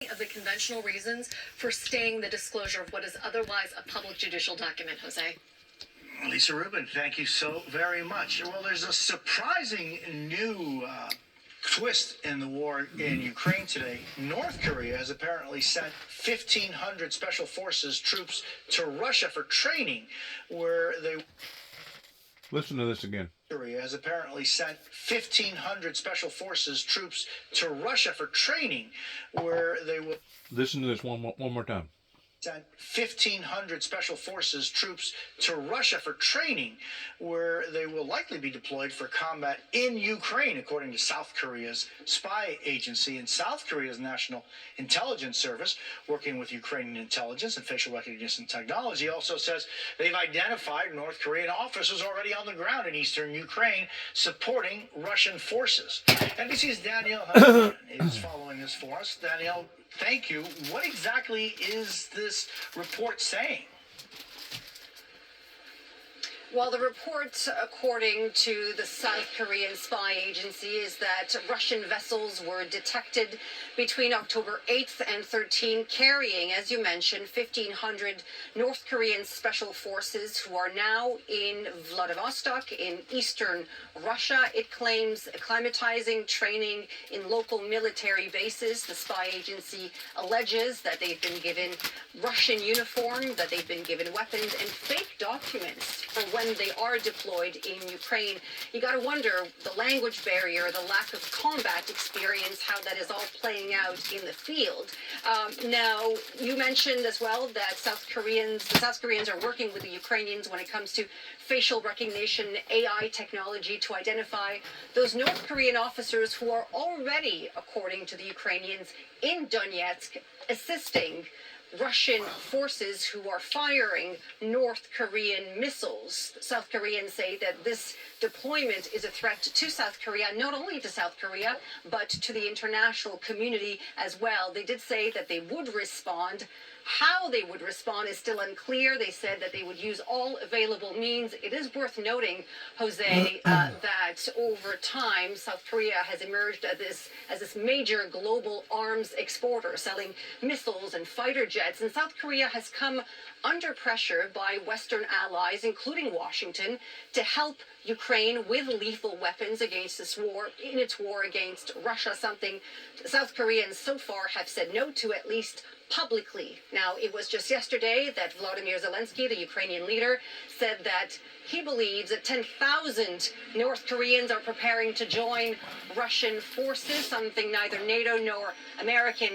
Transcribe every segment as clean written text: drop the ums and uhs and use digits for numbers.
of the conventional reasons for staying the disclosure of what is otherwise a public judicial document, Jose? Lisa Rubin, thank you so very much. Well, there's a surprising new twist in the war in Ukraine today. North Korea has apparently sent 1,500 special forces troops to Russia for training, where they... Listen to this again. Korea has apparently sent 1,500 special forces troops to Russia for training, where they will... Listen to this one more time. Sent 1,500 special forces troops to Russia for training, where they will likely be deployed for combat in Ukraine, according to South Korea's spy agency. And South Korea's National Intelligence Service, working with Ukrainian intelligence and facial recognition technology, also says they've identified North Korean officers already on the ground in eastern Ukraine supporting Russian forces. NBC's Danielle Hunter is following this for us. Danielle, thank you. What exactly is this report saying? Well, the report, according to the South Korean spy agency, is that Russian vessels were detected between October 8th and 13th, carrying, as you mentioned, 1,500 North Korean special forces who are now in Vladivostok in eastern Russia. It claims acclimatizing training in local military bases. The spy agency alleges that they've been given Russian uniform, that they've been given weapons and fake documents for when they are deployed in Ukraine. You got to wonder, the language barrier, the lack of combat experience, how that is all playing out in the field. Now, you mentioned as well that the South Koreans are working with the Ukrainians when it comes to facial recognition, AI technology, to identify those North Korean officers who are already, according to the Ukrainians, in Donetsk, assisting Russian forces who are firing North Korean missiles. South Koreans say that this deployment is a threat to South Korea, not only to South Korea, but to the international community as well. They did say that they would respond. How they would respond is still unclear. They said that they would use all available means. It is worth noting, Jose, that over time, South Korea has emerged as this major global arms exporter, selling missiles and fighter jets. And South Korea has come under pressure by Western allies, including Washington, to help Ukraine with lethal weapons against this war, in its war against Russia, something South Koreans so far have said no to, at least publicly. Now, it was just yesterday that Volodymyr Zelensky, the Ukrainian leader, said that he believes that 10,000 North Koreans are preparing to join Russian forces, something neither NATO nor American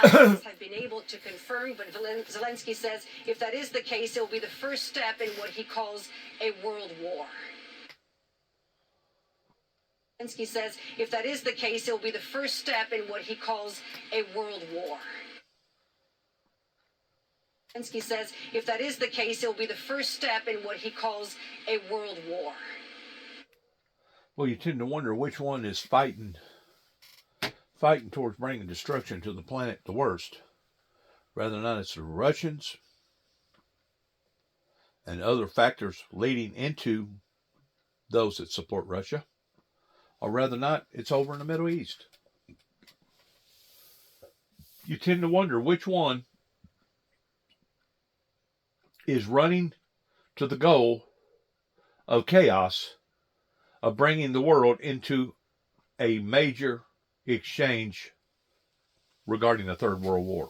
allies have been able to confirm. But Zelensky says if that is the case, it will be the first step in what he calls a world war. Zelensky says if that is the case, it will be the first step in what he calls a world war. Zelensky says if that is the case, it will be the first step in what he calls a world war. Well, you tend to wonder which one is fighting towards bringing destruction to the planet the worst. Rather than not, it's the Russians and other factors leading into those that support Russia. Or rather not, it's over in the Middle East. You tend to wonder which one is running to the goal of chaos, of bringing the world into a major exchange regarding the Third World War.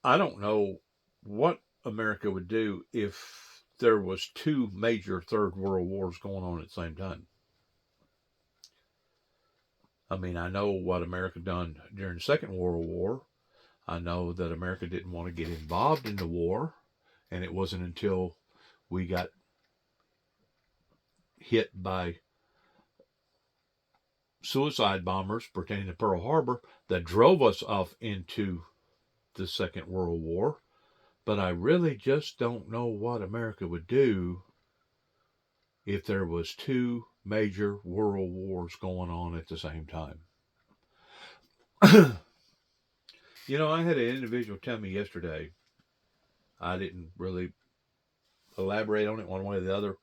I don't know what America would do if there was two major Third World Wars going on at the same time. I mean, I know what America done during the Second World War. I know that America didn't want to get involved in the war, and it wasn't until we got hit by suicide bombers pertaining to Pearl Harbor that drove us off into the Second World War. But I really just don't know what America would do if there was two major world wars going on at the same time. You know, I had an individual tell me yesterday, I didn't really elaborate on it one way or the other,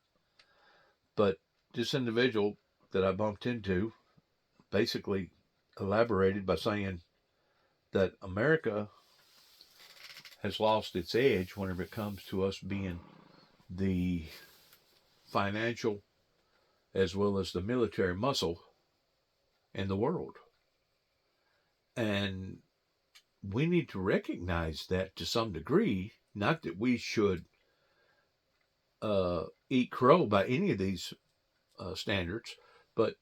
but this individual that I bumped into basically elaborated by saying that America has lost its edge whenever it comes to us being the financial as well as the military muscle in the world. And we need to recognize that to some degree. Not that we should eat crow by any of these standards, but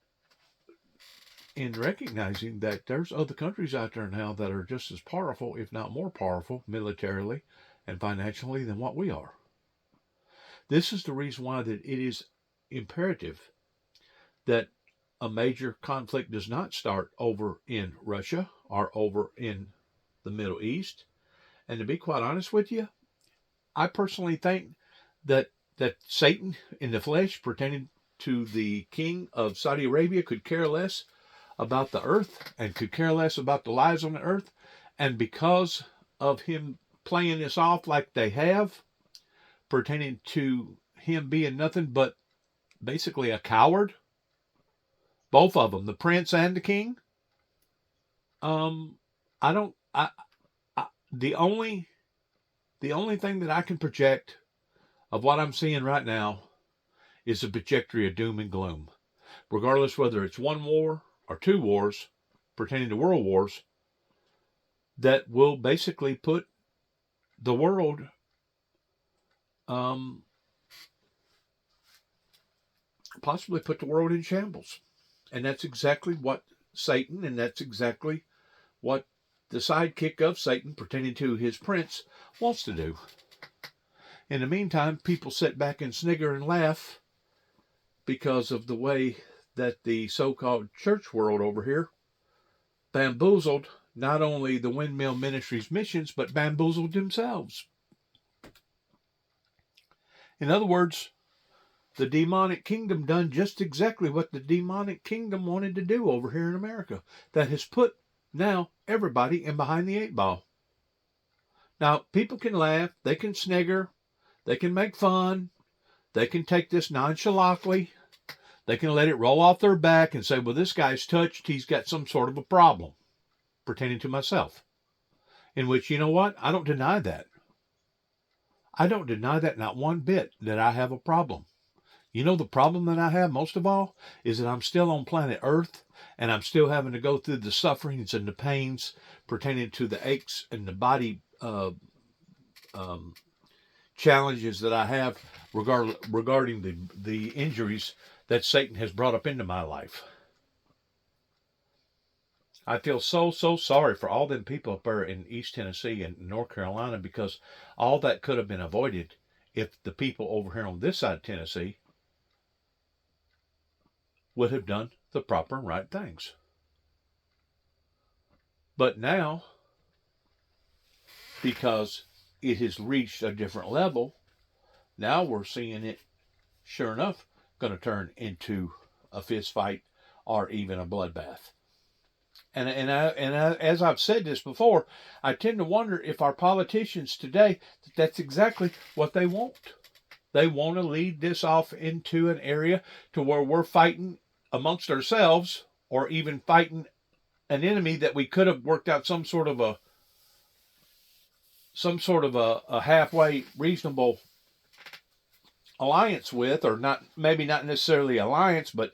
in recognizing that there's other countries out there now that are just as powerful, if not more powerful, militarily and financially than what we are. This is the reason why that it is imperative that a major conflict does not start over in Russia or over in the Middle East. And to be quite honest with you, I personally think that Satan in the flesh, pertaining to the king of Saudi Arabia, could care less about the earth and could care less about the lives on the earth. And because of him playing this off like they have, pertaining to him being nothing but basically a coward, both of them, the prince and the king, I don't, the only thing that I can project of what I'm seeing right now is a trajectory of doom and gloom. Regardless whether it's one war or two wars pertaining to world wars, that will basically put the world possibly put the world in shambles. And that's exactly what Satan, and that's exactly what the sidekick of Satan pertaining to his prince wants to do. In the meantime, people sit back and snigger and laugh because of the way that the so-called church world over here bamboozled not only the Windmill Ministries missions, but bamboozled themselves. In other words, the demonic kingdom done just exactly what the demonic kingdom wanted to do over here in America. That has put now everybody in behind the eight ball. Now, people can laugh, they can snigger, they can make fun, they can take this nonchalantly, they can let it roll off their back and say, well, this guy's touched, he's got some sort of a problem pertaining to myself. In which, you know what? I don't deny that. I don't deny that not one bit, that I have a problem. You know, the problem that I have most of all is that I'm still on planet Earth and I'm still having to go through the sufferings and the pains pertaining to the aches and the body challenges that I have regarding the injuries that Satan has brought up into my life. I feel so sorry for all them people up there in East Tennessee and North Carolina, because all that could have been avoided if the people over here on this side of Tennessee would have done the proper and right things. But now, because it has reached a different level, now we're seeing it, sure enough, going to turn into a fist fight or even a bloodbath. And as I've said this before, I tend to wonder if our politicians today, that's exactly what they want. They want to lead this off into an area to where we're fighting amongst ourselves, or even fighting an enemy that we could have worked out some sort of a halfway reasonable alliance with, or not, maybe not necessarily alliance, but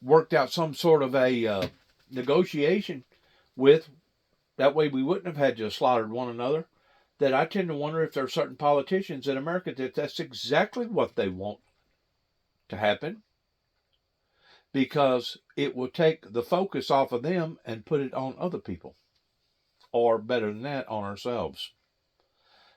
worked out some sort of a negotiation with. That way we wouldn't have had to slaughter one another. That I tend to wonder if there are certain politicians in America that's exactly what they want to happen, because it will take the focus off of them and put it on other people, or better than that, on ourselves.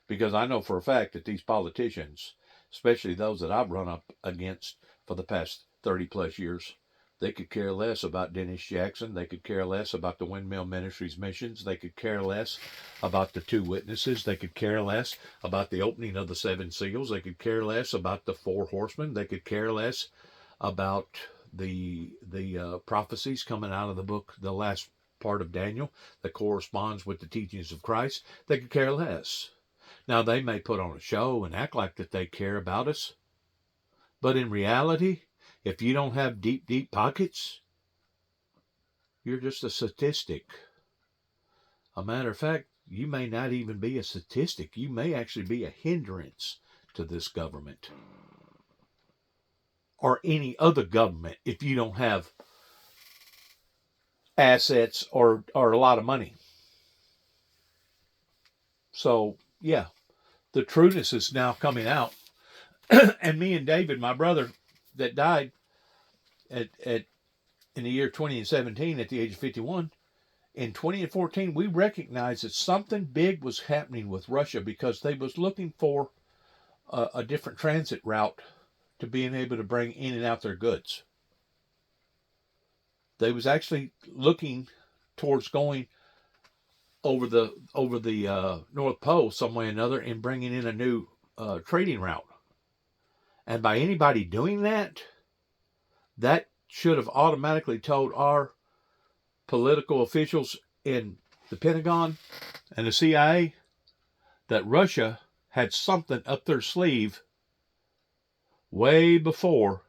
Because I know for a fact that these politicians, especially those that I've run up against for the past 30 plus years, they could care less about Dennis Jackson. They could care less about the Windmill Ministries missions. They could care less about the two witnesses. They could care less about the opening of the 7 seals. They could care less about the 4 horsemen. They could care less about the prophecies coming out of the book, the last part of Daniel, that corresponds with the teachings of Christ. They could care less. Now, they may put on a show and act like that they care about us, but in reality, If you don't have deep, deep pockets, you're just a statistic. A matter of fact, you may not even be a statistic. You may actually be a hindrance to this government or any other government if you don't have assets or a lot of money. So, yeah, the trueness is now coming out. And me and David, my brother that died in the year 2017 at the age of 51, in 2014, we recognized that something big was happening with Russia because they was looking for a different transit route to being able to bring in and out their goods. They was actually looking towards going over the North Pole some way or another and bringing in a new trading route. And by anybody doing that, that should have automatically told our political officials in the Pentagon and the CIA that Russia had something up their sleeve way before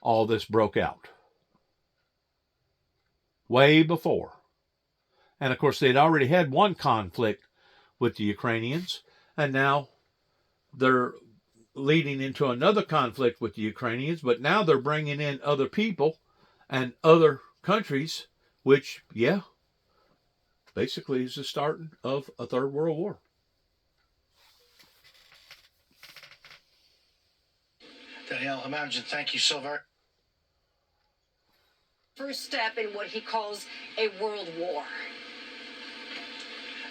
all this broke out. Way before. And of course, they'd already had one conflict with the Ukrainians, and now they're leading into another conflict with the Ukrainians, but now they're bringing in other people and other countries, which, yeah, basically is the start of a third world war. Danielle Hamamjian, thank you so very much. First step in what he calls a world war.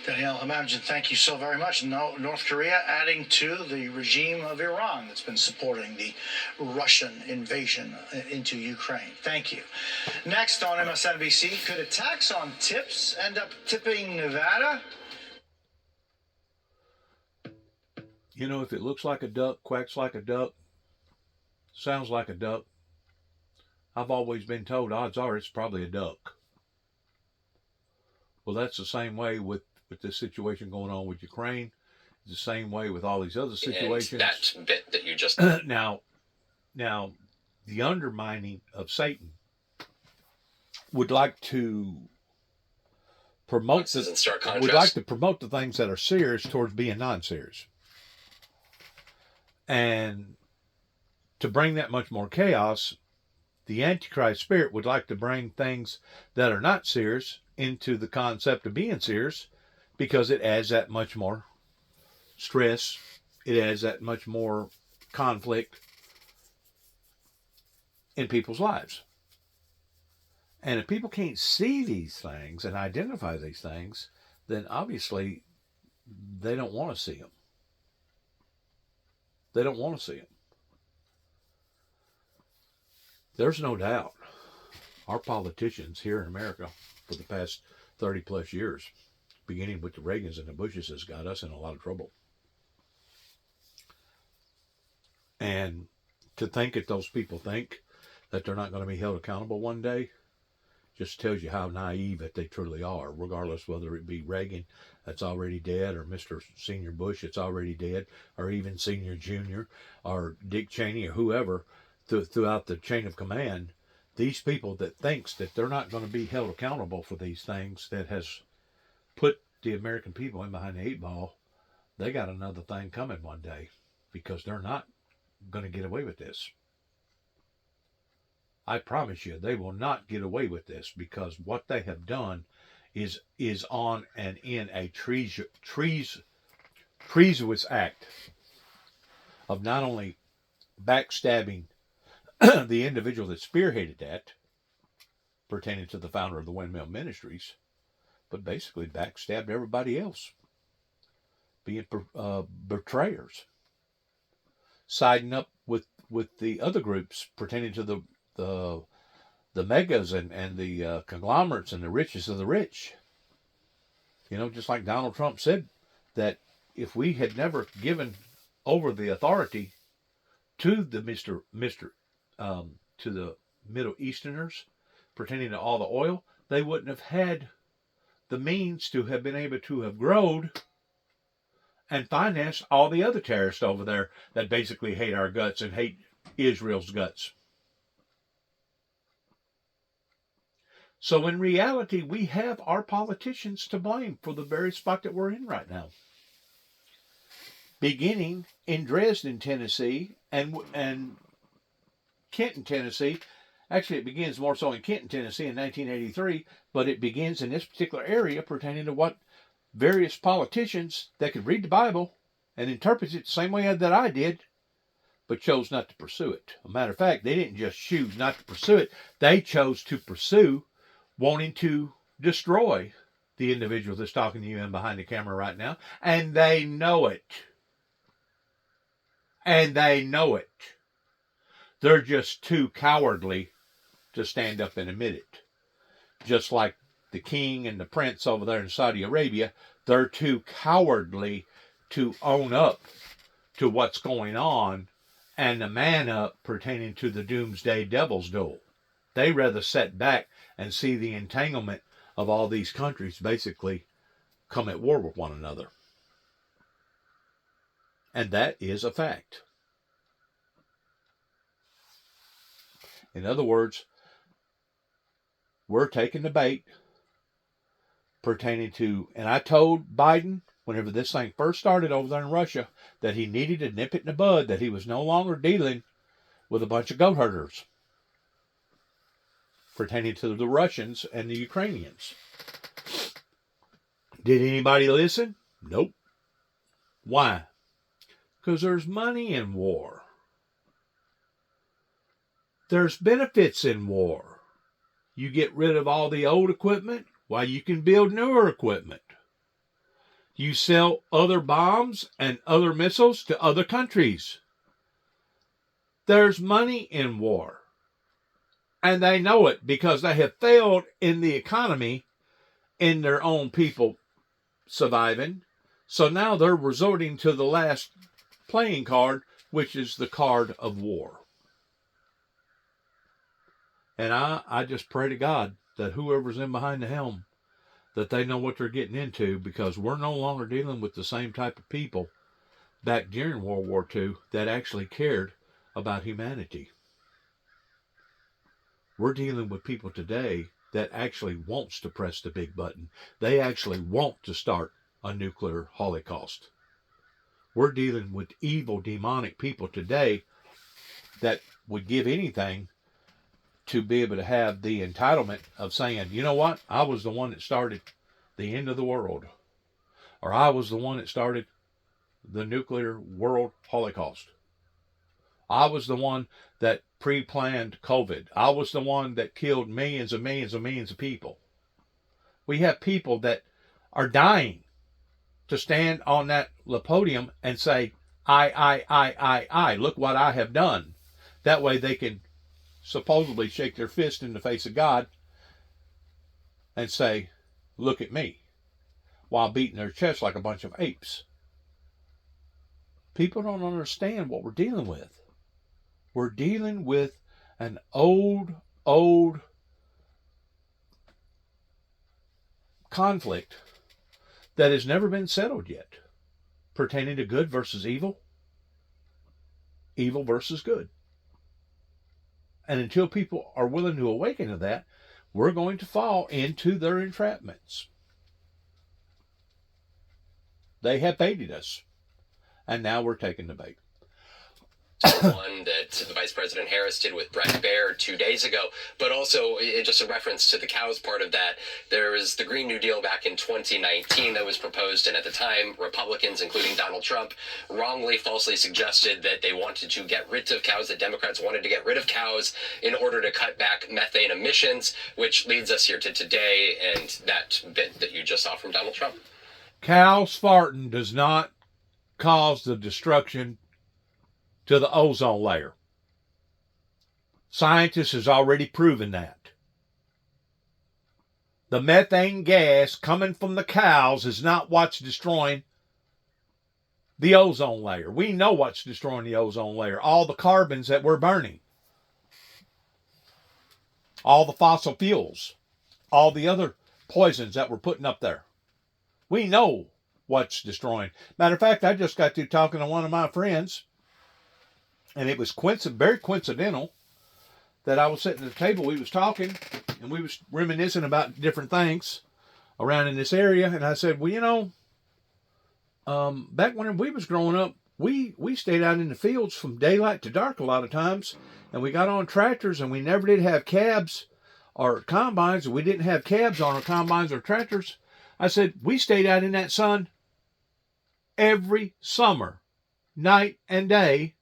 Danielle Hamamjian, thank you so very much. North Korea adding to the regime of Iran that's been supporting the Russian invasion into Ukraine. Thank you. Next on MSNBC, could attacks on tips end up tipping Nevada? You know, if it looks like a duck, quacks like a duck, sounds like a duck, I've always been told odds are it's probably a duck. Well, that's the same way with this situation going on with Ukraine. It's the same way with all these other situations. And that bit that you just... Now, the undermining of Satan would like to promote the things that are serious towards being non-serious. And to bring that much more chaos, the Antichrist spirit would like to bring things that are not serious into the concept of being serious, because it adds that much more stress. It adds that much more conflict in people's lives. And if people can't see these things and identify these things, then obviously they don't want to see them. They don't want to see them. There's no doubt our politicians here in America for the past 30 plus years, beginning with the Reagans and the Bushes, has got us in a lot of trouble. And to think that those people think that they're not going to be held accountable one day just tells you how naive that they truly are, regardless whether it be Reagan that's already dead, or Mr. Senior Bush that's already dead, or even Senior Junior, or Dick Cheney, or whoever throughout the chain of command. These people that thinks that they're not going to be held accountable for these things, that has put the American people in behind the 8 ball, they got another thing coming one day, because they're not going to get away with this. I promise you, they will not get away with this, because what they have done is on and in a treasonous act of not only backstabbing the individual that spearheaded that, pertaining to the founder of the Windmill Ministries, but basically backstabbed everybody else, being betrayers, siding up with the other groups pertaining to the megas and the conglomerates and the richest of the rich. You know, just like Donald Trump said, that if we had never given over the authority to the to the Middle Easterners pertaining to all the oil, they wouldn't have had the means to have been able to have grown and financed all the other terrorists over there that basically hate our guts and hate Israel's guts. So in reality, we have our politicians to blame for the very spot that we're in right now. Beginning in Dresden, Tennessee, and Kenton, Tennessee. Actually, it begins more so in Kenton, Tennessee in 1983, but it begins in this particular area pertaining to what various politicians that could read the Bible and interpret it the same way that I did, but chose not to pursue it. A matter of fact, they didn't just choose not to pursue it, they chose to pursue wanting to destroy the individual that's talking to you and behind the camera right now, and they know it. And they know it. They're just too cowardly to stand up and admit it. Just like the king and the prince over there in Saudi Arabia, they're too cowardly to own up to what's going on and to man up pertaining to the doomsday devil's duel. They rather sit back and see the entanglement of all these countries basically come at war with one another. And that is a fact. In other words, we're taking the bait pertaining to, and I told Biden whenever this thing first started over there in Russia that he needed to nip it in the bud, that he was no longer dealing with a bunch of goat herders pertaining to the Russians and the Ukrainians. Did anybody listen? Nope. Why? Because there's money in war. There's benefits in war. You get rid of all the old equipment while you can build newer equipment. You sell other bombs and other missiles to other countries. There's money in war. And they know it because they have failed in the economy in their own people surviving. So now they're resorting to the last playing card, which is the card of war. And I just pray to God that whoever's in behind the helm, that they know what they're getting into, because we're no longer dealing with the same type of people back during World War II that actually cared about humanity. We're dealing with people today that actually wants to press the big button. They actually want to start a nuclear holocaust. We're dealing with evil, demonic people today that would give anything to be able to have the entitlement of saying, you know what, I was the one that started the end of the world. Or I was the one that started the nuclear world holocaust. I was the one that pre-planned COVID. I was the one that killed millions and millions and millions of people. We have people that are dying to stand on that podium and say, I, look what I have done. That way they can supposedly shake their fist in the face of God and say, look at me, while beating their chest like a bunch of apes. People don't understand what we're dealing with. We're dealing with an old conflict that has never been settled yet, pertaining to good versus evil, evil versus good. And until people are willing to awaken to that, we're going to fall into their entrapments. They have baited us, and now we're taking the bait. One that the Vice President Harris did with Brett Baer 2 days ago, but also just a reference to the cows part of that. There was the Green New Deal back in 2019 that was proposed, and at the time, Republicans, including Donald Trump, wrongly, falsely suggested that they wanted to get rid of cows, that Democrats wanted to get rid of cows in order to cut back methane emissions, which leads us here to today and that bit that you just saw from Donald Trump. Cows farting does not cause the destruction to the ozone layer. Scientists has already proven that. The methane gas coming from the cows is not what's destroying the ozone layer. We know what's destroying the ozone layer. All the carbons that we're burning. All the fossil fuels. All the other poisons that we're putting up there. We know what's destroying. Matter of fact, I just got through talking to one of my friends, and it was very coincidental that I was sitting at the table, we was talking, and we was reminiscing about different things around in this area, and I said, well, you know, back when we was growing up, we stayed out in the fields from daylight to dark a lot of times, and we got on tractors, and we never did have cabs or combines. We didn't have cabs on our combines or tractors. I said, we stayed out in that sun every summer, night and day,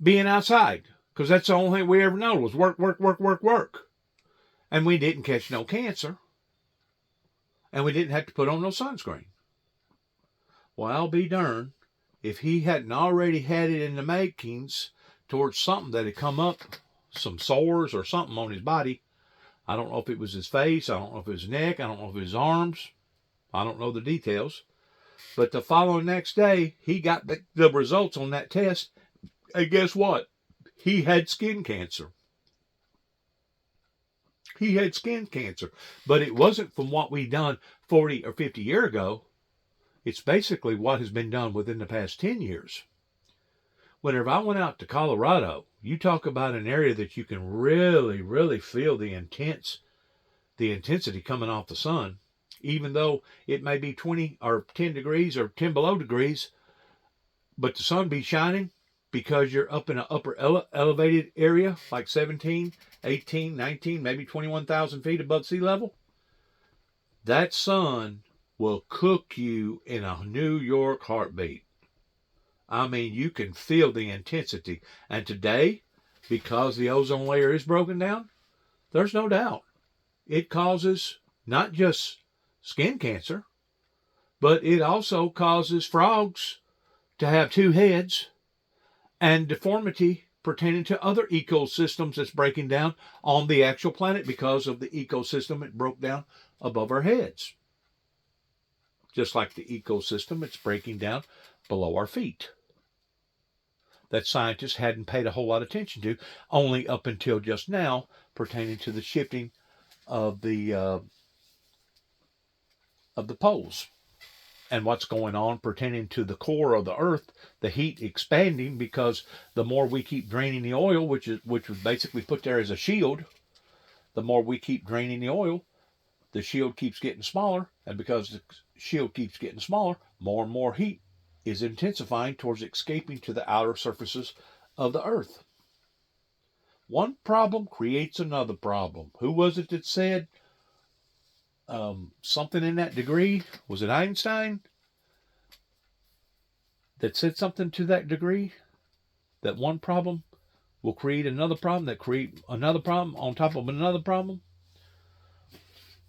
being outside, because that's the only thing we ever know was work, work, work, work, work. And we didn't catch no cancer, and we didn't have to put on no sunscreen. Well, I'll be darned if he hadn't already had it in the makings towards something that had come up, some sores or something on his body. I don't know if it was his face, I don't know if it was his neck, I don't know if it was his arms, I don't know the details. But the following next day, he got the results on that test, and guess what? He had skin cancer. He had skin cancer, but it wasn't from what we done 40 or 50 years ago. It's basically what has been done within the past 10 years. Whenever I went out to Colorado, you talk about an area that you can really, really feel the intensity coming off the sun, even though it may be 20 or 10 degrees or 10 below degrees, but the sun be shining because you're up in an upper elevated area, like 17, 18, 19, maybe 21,000 feet above sea level. That sun will cook you in a New York heartbeat. I mean, you can feel the intensity. And today, because the ozone layer is broken down, there's no doubt it causes not just skin cancer, but it also causes frogs to have two heads and deformity pertaining to other ecosystems that's breaking down on the actual planet because of the ecosystem it broke down above our heads. Just like the ecosystem it's breaking down below our feet, that scientists hadn't paid a whole lot of attention to, only up until just now, pertaining to the shifting of the poles and what's going on pertaining to the core of the earth, the heat expanding, because the more we keep draining the oil, which was basically put there as a shield, the more we keep draining the oil, the shield keeps getting smaller, and because the shield keeps getting smaller, more and more heat is intensifying towards escaping to the outer surfaces of the earth. One problem creates another problem. Who was it that said something in that degree? Was it Einstein that said something to that degree? That one problem will create another problem that create another problem on top of another problem?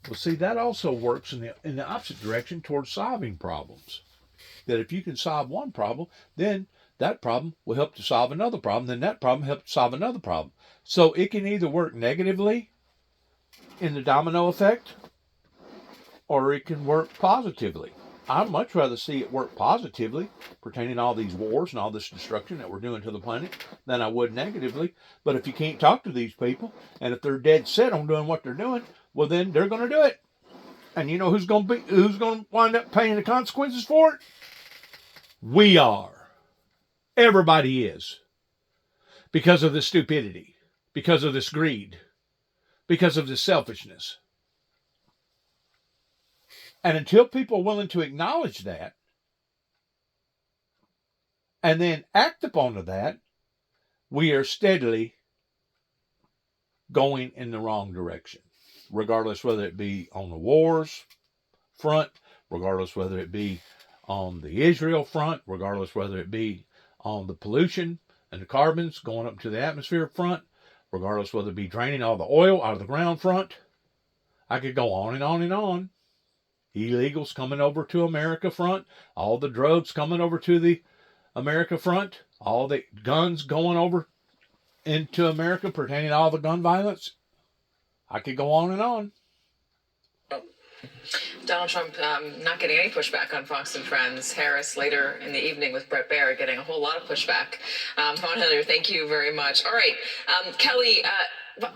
Well, see, that also works in the opposite direction towards solving problems. That if you can solve one problem, then that problem will help to solve another problem, then that problem helps to solve another problem. So it can either work negatively in the domino effect, or it can work positively. I'd much rather see it work positively, pertaining to all these wars and all this destruction that we're doing to the planet, than I would negatively. But if you can't talk to these people, and if they're dead set on doing what they're doing, well, then they're going to do it. And you know who's going to wind up paying the consequences for it? We are. Everybody is. Because of this stupidity, because of this greed, because of this selfishness. And until people are willing to acknowledge that, and then act upon that, we are steadily going in the wrong direction. Regardless whether it be on the wars front, regardless whether it be on the Israel front, regardless whether it be on the pollution and the carbons going up to the atmosphere front, regardless whether it be draining all the oil out of the ground front. I could go on and on and on. Illegals coming over to America front, all the drugs coming over to the America front, all the guns going over into America pertaining to all the gun violence. I could go on and on. Donald Trump not getting any pushback on Fox and Friends. Harris later in the evening with Brett Baer getting a whole lot of pushback. Vaughn Hillier, thank you very much. All right, Kelly,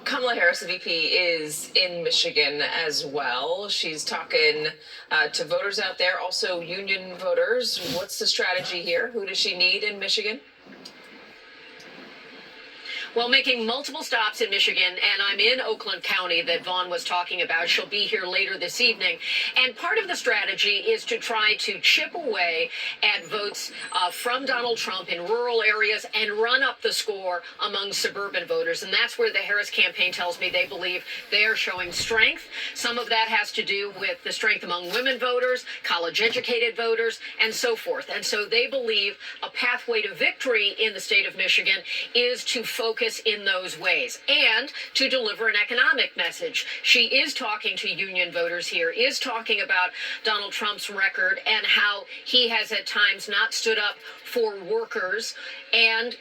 Kamala Harris, the VP, is in Michigan as well. She's talking to voters out there, also union voters. What's the strategy here? Who does she need in Michigan? Well, making multiple stops in Michigan, and I'm in Oakland County that Vaughn was talking about. She'll be here later this evening. And part of the strategy is to try to chip away at votes from Donald Trump in rural areas and run up the score among suburban voters. And that's where the Harris campaign tells me they believe they are showing strength. Some of that has to do with the strength among women voters, college-educated voters, and so forth. And so they believe a pathway to victory in the state of Michigan is to focus in those ways and to deliver an economic message. She is talking to union voters here, is talking about Donald Trump's record and how he has at times not stood up for workers and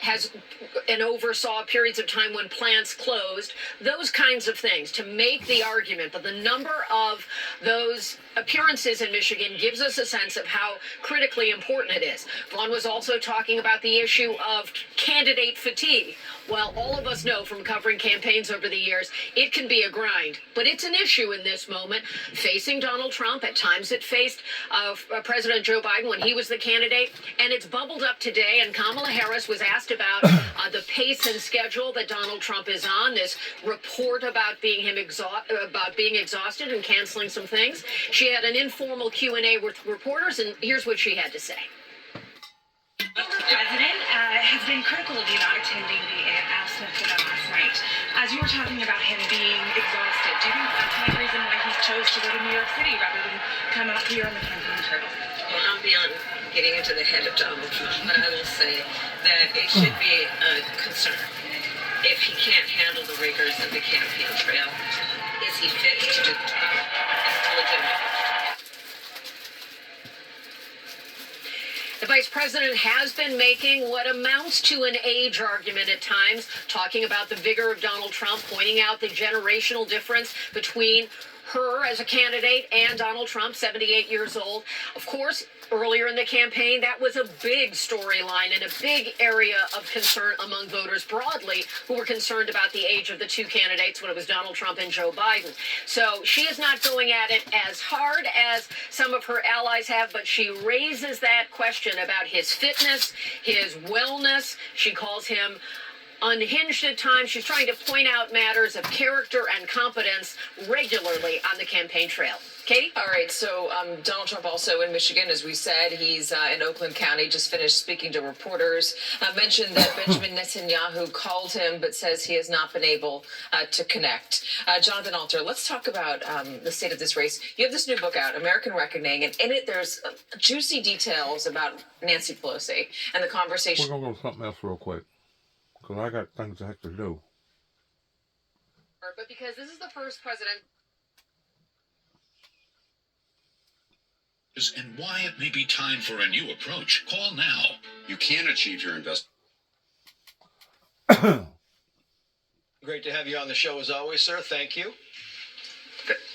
oversaw periods of time when plants closed, those kinds of things, to make the argument that the number of those appearances in Michigan gives us a sense of how critically important it is. Vaughn was also talking about the issue of candidate fatigue. Well, all of us know from covering campaigns over the years, it can be a grind, but it's an issue in this moment facing Donald Trump. At times it faced President Joe Biden when he was the candidate, and it's bubbled up today, and Kamala Harris was asked about the pace and schedule that Donald Trump is on, this report about being exhausted and canceling some things. She had an informal Q&A with reporters, and here's what she had to say. The president has been critical of you not attending the Smith event last night. As you were talking about him being exhausted, do you think that's one reason why he chose to go to New York City rather than come out here on the campaign trail? Well, I'm beyond getting into the head of Donald Trump, but I will say that it should be a concern if he can't handle the rigors of the campaign trail. Is he fit to do the job? It's legitimate. The vice president has been making what amounts to an age argument at times, talking about the vigor of Donald Trump, pointing out the generational difference between her as a candidate and Donald Trump, 78 years old. Of course, earlier in the campaign, that was a big storyline and a big area of concern among voters broadly who were concerned about the age of the two candidates when it was Donald Trump and Joe Biden. So she is not going at it as hard as some of her allies have, but she raises that question about his fitness, his wellness. She calls him unhinged at times. She's trying to point out matters of character and competence regularly on the campaign trail. Katie? All right, so Donald Trump also in Michigan, as we said, he's in Oakland County, just finished speaking to reporters, mentioned that Benjamin Netanyahu called him, but says he has not been able to connect. Jonathan Alter, let's talk about the state of this race. You have this new book out, American Reckoning, and in it there's juicy details about Nancy Pelosi and the conversation. We're going to go to something else real quick, because I got things I have to do. But because this is the first president. And why it may be time for a new approach. Call now. You can achieve your investment. Great to have you on the show as always, sir. Thank you.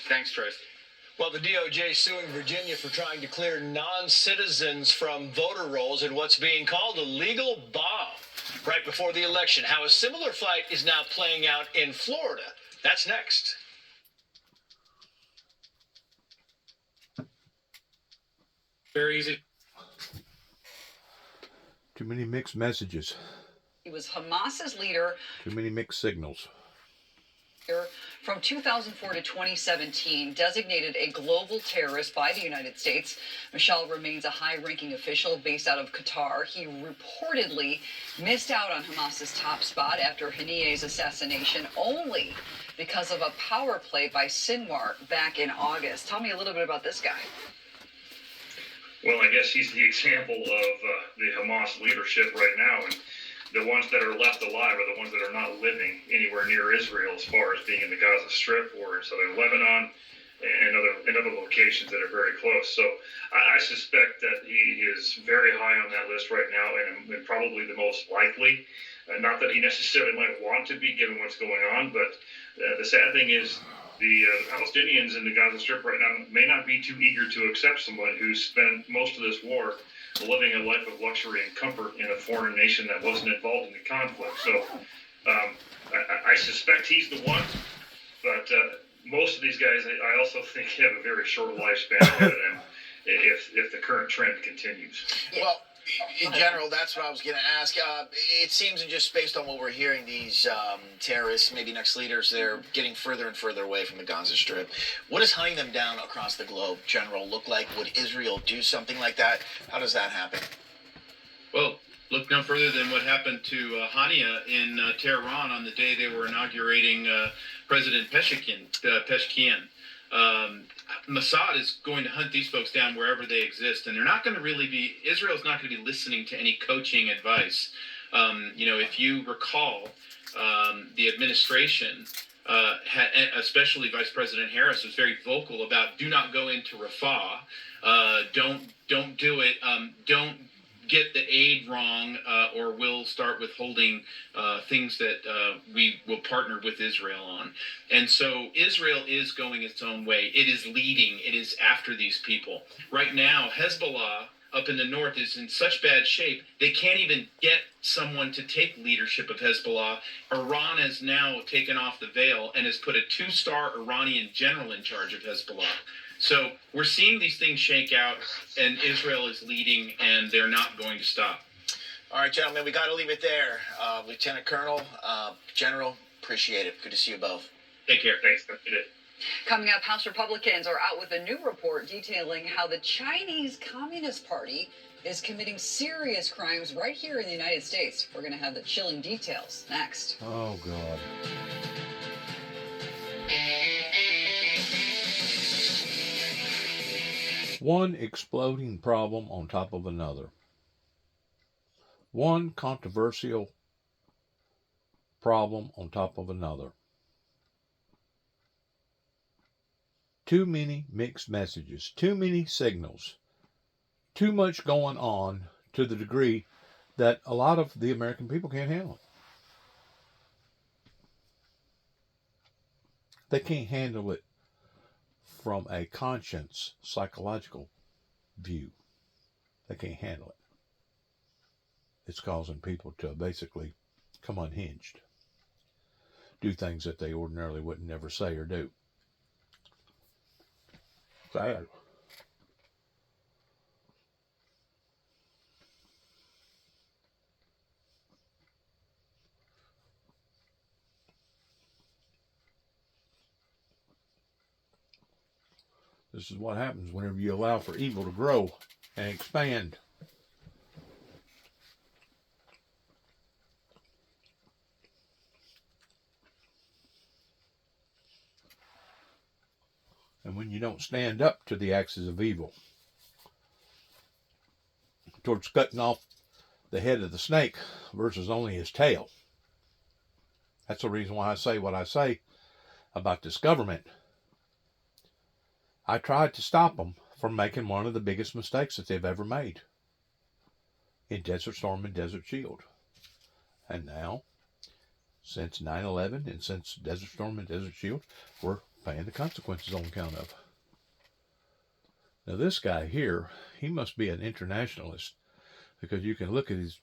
Thanks, Trace. Well, the DOJ suing Virginia for trying to clear non-citizens from voter rolls in what's being called a legal bomb right before the election. How a similar fight is now playing out in Florida. That's next. Very easy. Too many mixed messages. He was Hamas's leader. Too many mixed signals. From 2004 to 2017, designated a global terrorist by the United States. Michel remains a high-ranking official based out of Qatar. He reportedly missed out on Hamas's top spot after Haniyeh's assassination only because of a power play by Sinwar back in August. Tell me a little bit about this guy. Well, I guess he's the example of the Hamas leadership right now, and the ones that are left alive are the ones that are not living anywhere near Israel as far as being in the Gaza Strip or in southern Lebanon and other locations that are very close. So I suspect that he is very high on that list right now and probably the most likely. Not that he necessarily might want to be given what's going on, but the sad thing is the Palestinians in the Gaza Strip right now may not be too eager to accept someone who's spent most of this war living a life of luxury and comfort in a foreign nation that wasn't involved in the conflict. So I suspect he's the one, but most of these guys, I also think, have a very short lifespan ahead of them if the current trend continues. Well, In general, that's what I was going to ask. It seems, and just based on what we're hearing, these terrorists, maybe next leaders, they're getting further and further away from the Gaza Strip. What does hunting them down across the globe, General, look like? Would Israel do something like that? How does that happen? Well, look no further than what happened to Hania in Tehran on the day they were inaugurating President Peshkian. Mossad is going to hunt these folks down wherever they exist, and they're not going to really be. Israel's not going to be listening to any coaching advice. If you recall, the administration, especially Vice President Harris, was very vocal about do not go into Rafah. Don't do it. Don't get the aid wrong, or we'll start withholding things that we will partner with Israel on. And so Israel is going its own way. It is leading. It is after these people. Right now, Hezbollah up in the north is in such bad shape, they can't even get someone to take leadership of Hezbollah. Iran has now taken off the veil and has put a 2-star Iranian general in charge of Hezbollah. So we're seeing these things shake out, and Israel is leading, and they're not going to stop. All right, gentlemen, we got to leave it there. Lieutenant Colonel, General, appreciate it. Good to see you both. Take care. Thanks. Good. Coming up, House Republicans are out with a new report detailing how the Chinese Communist Party is committing serious crimes right here in the United States. We're going to have the chilling details next. Oh, God. One exploding problem on top of another. One controversial problem on top of another. Too many mixed messages, too many signals, too much going on to the degree that a lot of the American people can't handle it. They can't handle it from a conscience, psychological view. They can't handle it. It's causing people to basically come unhinged, do things that they ordinarily wouldn't never say or do. Sad. This is what happens whenever you allow for evil to grow and expand. And when you don't stand up to the axis of evil, towards cutting off the head of the snake versus only his tail. That's the reason why I say what I say about this government. I tried to stop them from making one of the biggest mistakes that they've ever made in Desert Storm and Desert Shield. And now, since 9/11 and since Desert Storm and Desert Shield, we're paying the consequences on account of. Now this guy here, he must be an internationalist, because you can look at his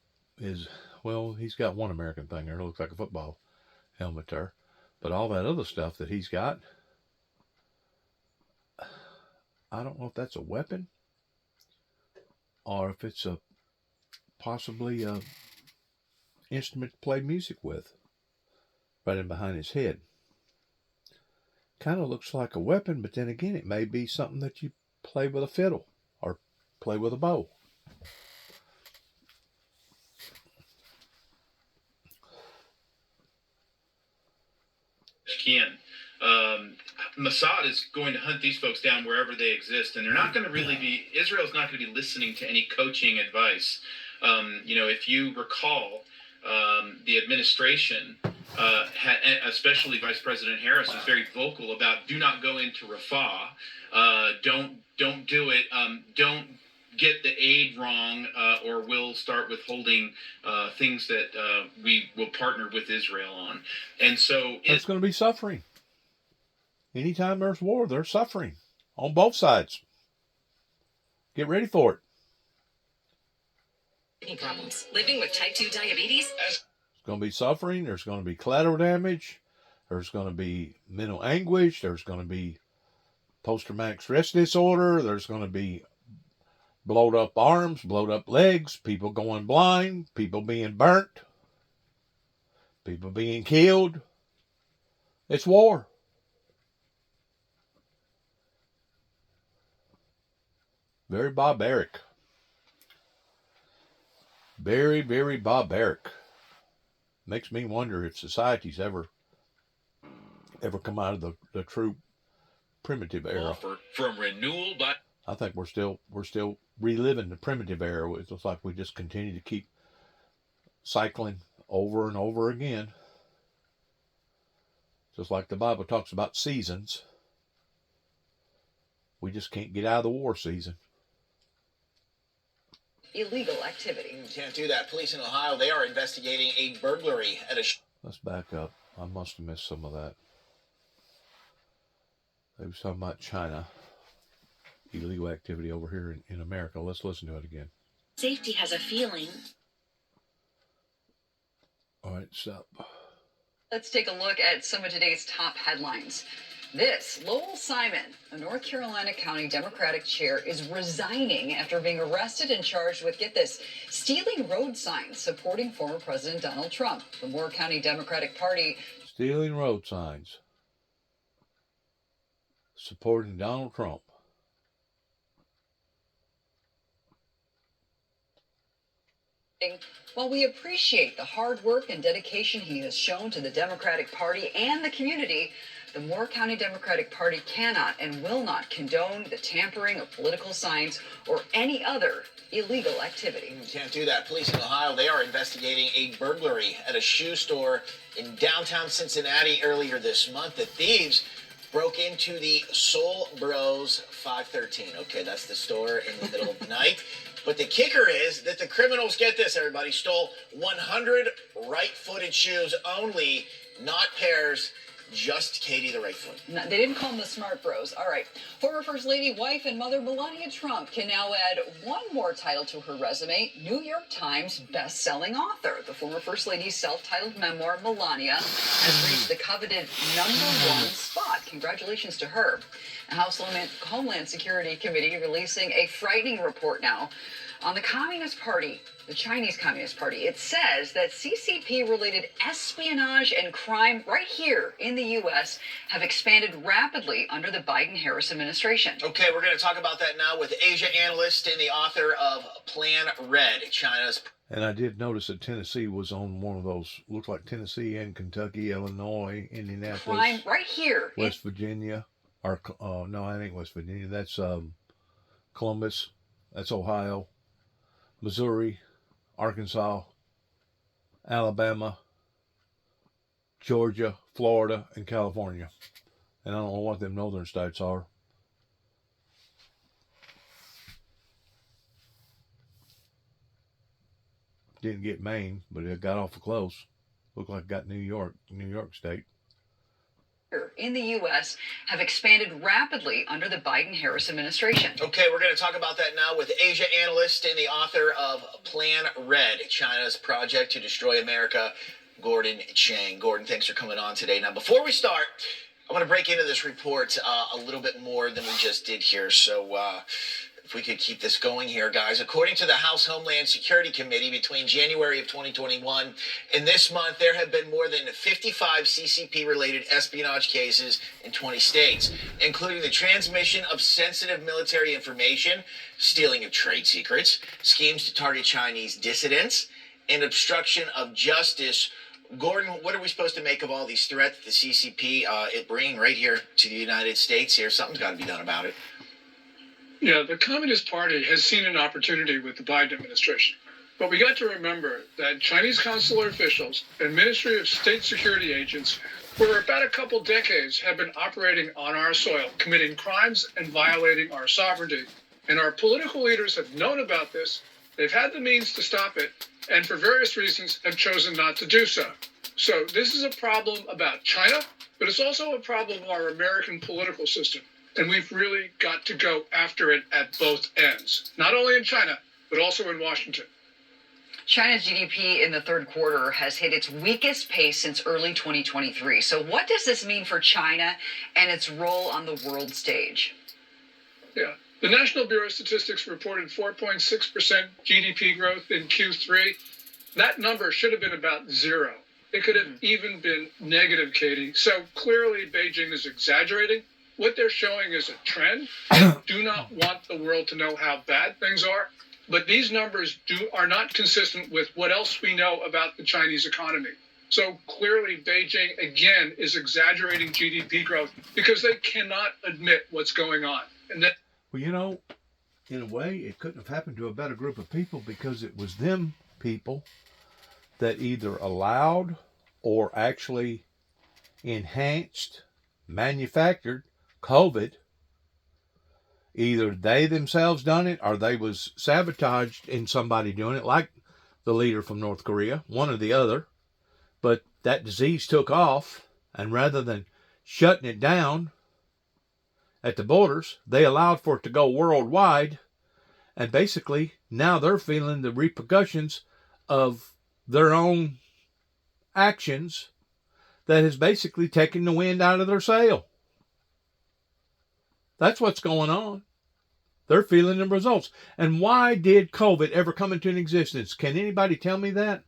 well, he's got one American thing there. It looks like a football helmet there. But all that other stuff that he's got, I don't know if that's a weapon or if it's possibly a instrument to play music with, right in behind his head. Kind of looks like a weapon, but then again, it may be something that you play with a fiddle or play with a bow. Mossad is going to hunt these folks down wherever they exist, and they're not going to really be. Israel's not going to be listening to any coaching advice. If you recall, the administration, especially Vice President Harris, was very vocal about do not go into Rafah. Don't do it. Don't get the aid wrong, or we'll start withholding things that we will partner with Israel on. And so there's going to be suffering. Anytime there's war, there's suffering on both sides. Get ready for it. Any problems? Living with type 2 diabetes? There's going to be suffering. There's going to be collateral damage. There's going to be mental anguish. There's going to be post-traumatic stress disorder. There's going to be blowed up arms, blowed up legs, people going blind, people being burnt, people being killed. It's war. Very barbaric. Very, very barbaric. Makes me wonder if society's ever come out of the true primitive era. Offer from Renewal by. I think we're still reliving the primitive era. It's just like we just continue to keep cycling over and over again. Just like the Bible talks about seasons. We just can't get out of the war season. Illegal activity. Can't do that. Police in Ohio, they are investigating a burglary at a. Let's back up. I must have missed some of that. They were talking about China. Illegal activity over here in America. Let's listen to it again. Safety has a feeling. All right, stop. Let's take a look at some of today's top headlines. This, Lowell Simon, a North Carolina County Democratic chair, is resigning after being arrested and charged with, get this, stealing road signs supporting former President Donald Trump. The Moore County Democratic Party. Stealing road signs supporting Donald Trump. While we appreciate the hard work and dedication he has shown to the Democratic Party and the community, the Moore County Democratic Party cannot and will not condone the tampering of political signs or any other illegal activity. Can't do that. Police in Ohio, they are investigating a burglary at a shoe store in downtown Cincinnati earlier this month. The thieves broke into the Soul Bros 513. Okay, that's the store in the middle of the night. But the kicker is that the criminals, get this, everybody, stole 100 right-footed shoes only, not pairs, just Katie the right foot. No, they didn't call them the Smart Bros. All right. Former First Lady, wife, and mother Melania Trump can now add one more title to her resume, New York Times best-selling author. The former First Lady's self-titled memoir, Melania, has reached the coveted #1 spot. Congratulations to her. The House Homeland Security Committee releasing a frightening report now on the Communist Party, the Chinese Communist Party. It says that CCP-related espionage and crime right here in the U.S. have expanded rapidly under the Biden-Harris administration. Okay, we're going to talk about that now with Asia analyst and the author of Plan Red, China's. And I did notice that Tennessee was on one of those, looked like Tennessee and Kentucky, Illinois, Indianapolis. Crime right here. West Virginia. Or, no, I think West Virginia. That's Columbus. That's Ohio. Missouri, Arkansas, Alabama, Georgia, Florida, and California. And I don't know what them northern states are. Didn't get Maine, but it got awful close. Looked like it got New York State. In the U.S. have expanded rapidly under the Biden-Harris administration. Okay, we're going to talk about that now with Asia analyst and the author of Plan Red, China's project to destroy America, Gordon Chang. Gordon, thanks for coming on today. Now, before we start, I want to break into this report a little bit more than we just did here. So if we could keep this going here, guys. According to the House Homeland Security Committee, between January of 2021 and this month, there have been more than 55 CCP-related espionage cases in 20 states, including the transmission of sensitive military information, stealing of trade secrets, schemes to target Chinese dissidents, and obstruction of justice. Gordon, what are we supposed to make of all these threats that the CCP is bringing right here to the United States here? Something's got to be done about it. Yeah, the Communist Party has seen an opportunity with the Biden administration. But we got to remember that Chinese consular officials and Ministry of State Security agents for about a couple decades have been operating on our soil, committing crimes and violating our sovereignty. And our political leaders have known about this. They've had the means to stop it, and for various reasons have chosen not to do so. So this is a problem about China, but it's also a problem of our American political system. And we've really got to go after it at both ends, not only in China, but also in Washington. China's GDP in the third quarter has hit its weakest pace since early 2023. So what does this mean for China and its role on the world stage? Yeah, The National Bureau of Statistics reported 4.6% GDP growth in Q3. That number should have been about zero. It could have even been negative, Katie. So clearly Beijing is exaggerating. What they're showing is a trend. They do not want the world to know how bad things are. But these numbers are not consistent with what else we know about the Chinese economy. So clearly Beijing, again, is exaggerating GDP growth because they cannot admit what's going on. And that, Well, you know, in a way, it couldn't have happened to a better group of people because it was them people that either allowed or actually enhanced, manufactured COVID. Either they themselves done it or they was sabotaged in somebody doing it, like the leader from North Korea, one or the other. But that disease took off, and rather than shutting it down at the borders, they allowed for it to go worldwide. And basically, now they're feeling the repercussions of their own actions that has basically taken the wind out of their sail. That's what's going on. They're feeling the results. And why did COVID ever come into existence? Can anybody tell me that?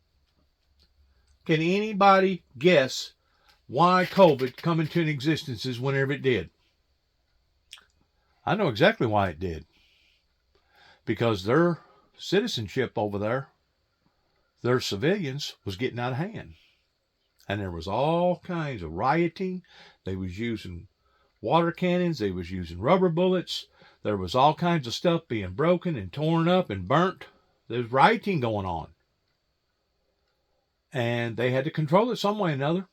Can anybody guess why COVID come into existence whenever it did? I know exactly why it did. Because their citizenship over there, their civilians, was getting out of hand. And there was all kinds of rioting. They was using water cannons. They was using rubber bullets. There was all kinds of stuff being broken and torn up and burnt. There was rioting going on. And they had to control it some way or another.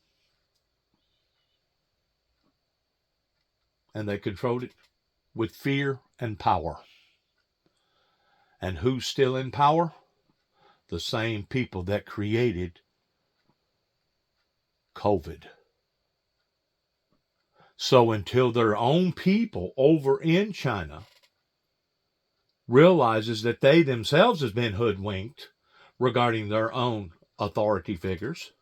And they controlled it with fear and power. And who's still in power? The same people that created COVID. So until their own people over in China realizes that they themselves have been hoodwinked regarding their own authority figures,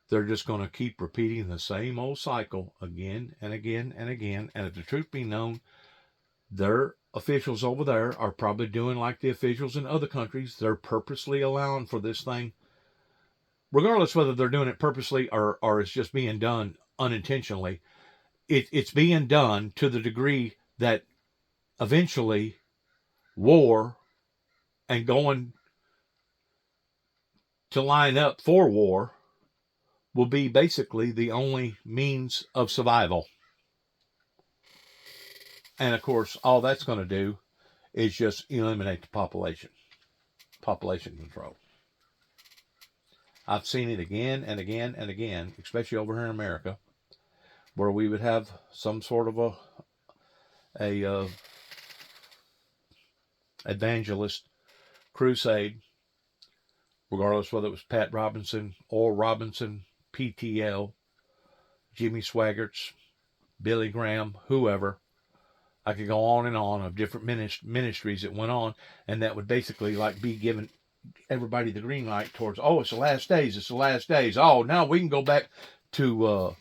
they're just going to keep repeating the same old cycle again and again and again. And if the truth be known, their officials over there are probably doing like the officials in other countries. They're purposely allowing for this thing, regardless whether they're doing it purposely or it's just being done unintentionally. It's being done to the degree that eventually war and going to line up for war will be basically the only means of survival. And of course, all that's going to do is just eliminate the population control. I've seen it again and again and again, especially over here in America, where we would have some sort of a evangelist crusade, regardless whether it was Pat Robinson, Oral Robinson, PTL, Jimmy Swaggarts, Billy Graham, whoever. I could go on and on of different ministries that went on, and that would basically like be giving everybody the green light towards, oh, it's the last days, it's the last days. Oh, now we can go back to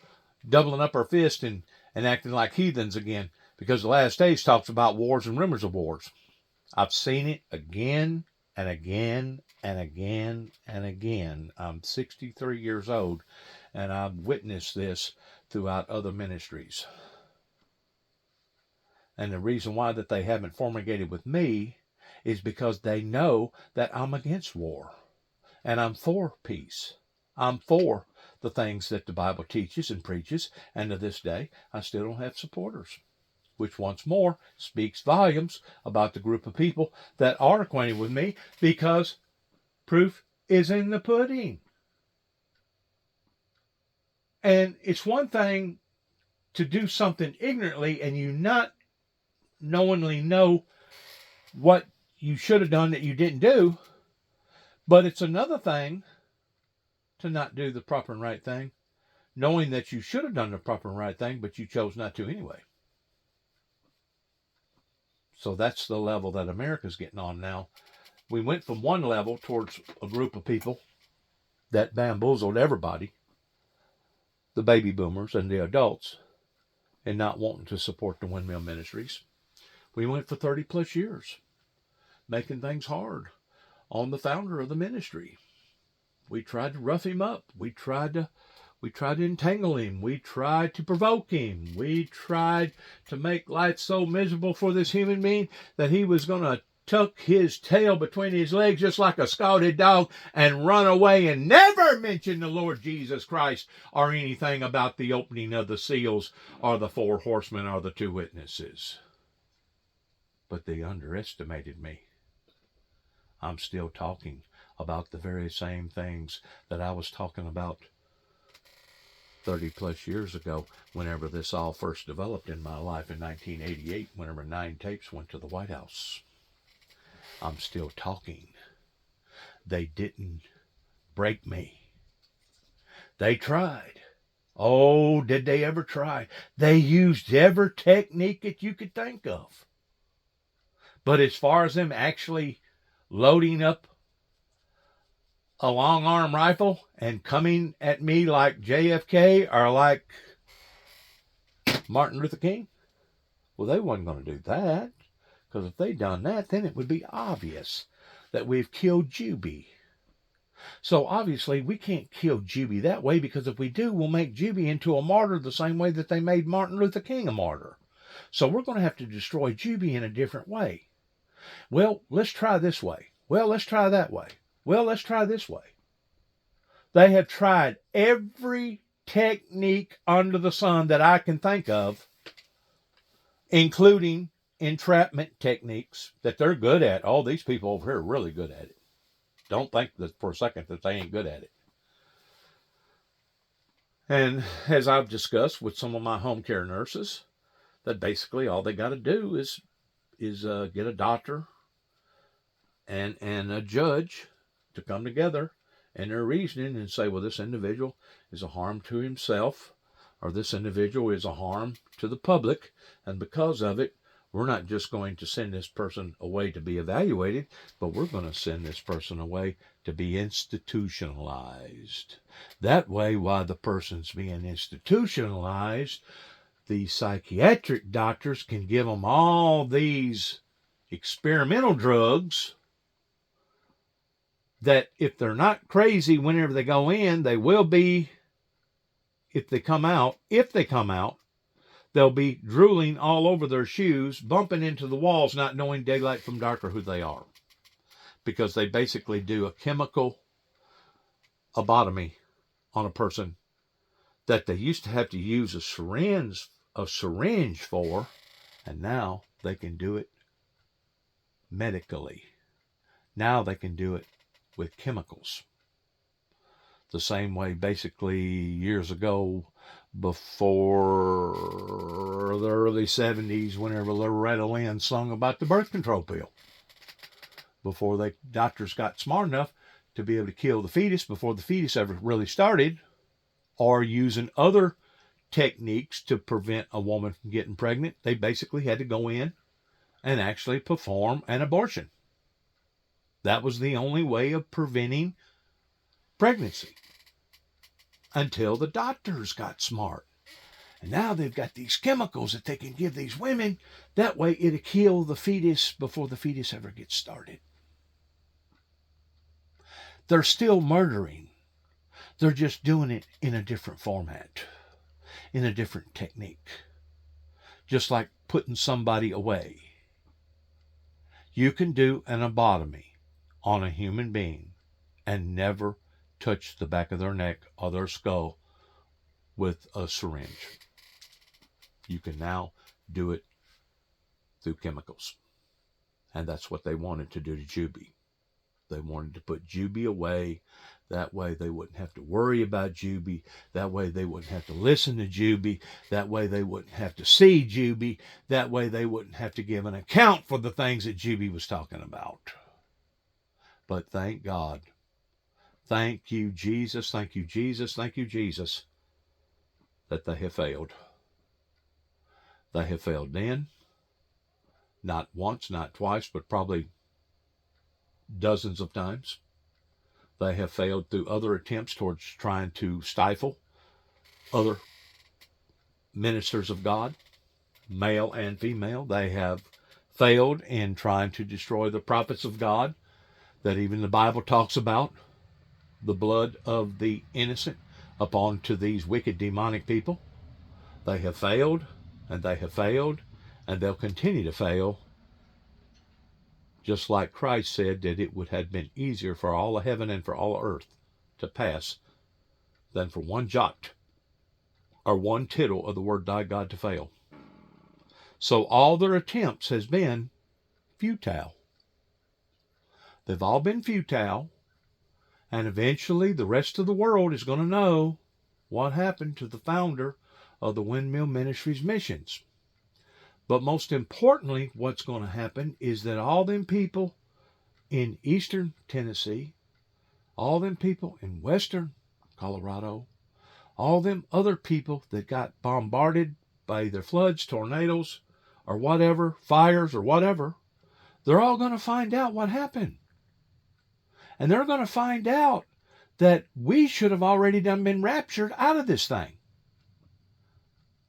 doubling up our fist and acting like heathens again, because the last days talks about wars and rumors of wars. I've seen it again and again and again and again. I'm 63 years old, and I've witnessed this throughout other ministries. And the reason why that they haven't fumigated with me is because they know that I'm against war. And I'm for peace. I'm for the things that the Bible teaches and preaches. And to this day, I still don't have supporters. Which once more speaks volumes about the group of people that are acquainted with me, because proof is in the pudding. And it's one thing to do something ignorantly and you not knowingly know what you should have done that you didn't do, but it's another thing to not do the proper and right thing, knowing that you should have done the proper and right thing, but you chose not to anyway. So that's the level that America's getting on now. We went from one level towards a group of people that bamboozled everybody, the baby boomers and the adults, and not wanting to support the windmill ministries. We went for 30 plus years, making things hard on the founder of the ministry. We tried to rough him up. We tried to entangle him. We tried to provoke him. We tried to make life so miserable for this human being that he was going to tuck his tail between his legs just like a scalded dog and run away and never mention the Lord Jesus Christ or anything about the opening of the seals or the 4 horsemen or the 2 witnesses. But they underestimated me. I'm still talking about the very same things that I was talking about 30 plus years ago, whenever this all first developed in my life in 1988, whenever 9 tapes went to the White House. I'm still talking. They didn't break me. They tried. Oh, did they ever try? They used every technique that you could think of. But as far as them actually loading up a long arm rifle and coming at me like JFK or like Martin Luther King, well, they wasn't going to do that. Because if they'd done that, then it would be obvious that we've killed Juby. So obviously we can't kill Juby that way, because if we do, we'll make Juby into a martyr the same way that they made Martin Luther King a martyr. So we're going to have to destroy Juby in a different way. Well, let's try this way. Well, let's try that way. Well, let's try this way. They have tried every technique under the sun that I can think of, including entrapment techniques that they're good at. All these people over here are really good at it. Don't think that for a second that they ain't good at it. And as I've discussed with some of my home care nurses, that basically all they got to do is get a doctor and a judge to come together in their reasoning and say, well, this individual is a harm to himself, or this individual is a harm to the public, and because of it, we're not just going to send this person away to be evaluated, but we're going to send this person away to be institutionalized. That way, while the person's being institutionalized, the psychiatric doctors can give them all these experimental drugs that if they're not crazy whenever they go in, they will be if they come out. If they come out, they'll be drooling all over their shoes, bumping into the walls, not knowing daylight from dark or who they are. Because they basically do a chemical lobotomy on a person that they used to have to use a syringe for, and now they can do it medically. Now they can do it with chemicals. The same way, basically, years ago, before the early 70s, whenever Loretta Lynn sung about the birth control pill. Before the doctors got smart enough to be able to kill the fetus before the fetus ever really started, or using other techniques to prevent a woman from getting pregnant, they basically had to go in and actually perform an abortion. That was the only way of preventing pregnancy until the doctors got smart. And now they've got these chemicals that they can give these women. That way it'll kill the fetus before the fetus ever gets started. They're still murdering. They're just doing it in a different format, in a different technique. Just like putting somebody away. You can do an lobotomy on a human being and never touch the back of their neck or their skull with a syringe. You can now do it through chemicals. And that's what they wanted to do to Juby. They wanted to put Juby away. That way they wouldn't have to worry about Juby. That way they wouldn't have to listen to Juby. That way they wouldn't have to see Juby. That way they wouldn't have to give an account for the things that Juby was talking about. But thank God. Thank you, Jesus. Thank you, Jesus. Thank you, Jesus, that they have failed. They have failed then. Not once, not twice, but probably dozens of times. They have failed through other attempts towards trying to stifle other ministers of God, male and female. They have failed in trying to destroy the prophets of God, that even the Bible talks about the blood of the innocent upon to these wicked demonic people. They have failed, and they have failed, and they'll continue to fail, just like Christ said that it would have been easier for all of heaven and for all of earth to pass than for one jot or one tittle of the word of God to fail. So all their attempts has been futile. They've all been futile, and eventually the rest of the world is going to know what happened to the founder of the Windmill Ministries missions. But most importantly, what's going to happen is that all them people in eastern Tennessee, all them people in western Colorado, all them other people that got bombarded by either floods, tornadoes, or whatever, fires or whatever, they're all going to find out what happened. And they're going to find out that we should have already done been raptured out of this thing.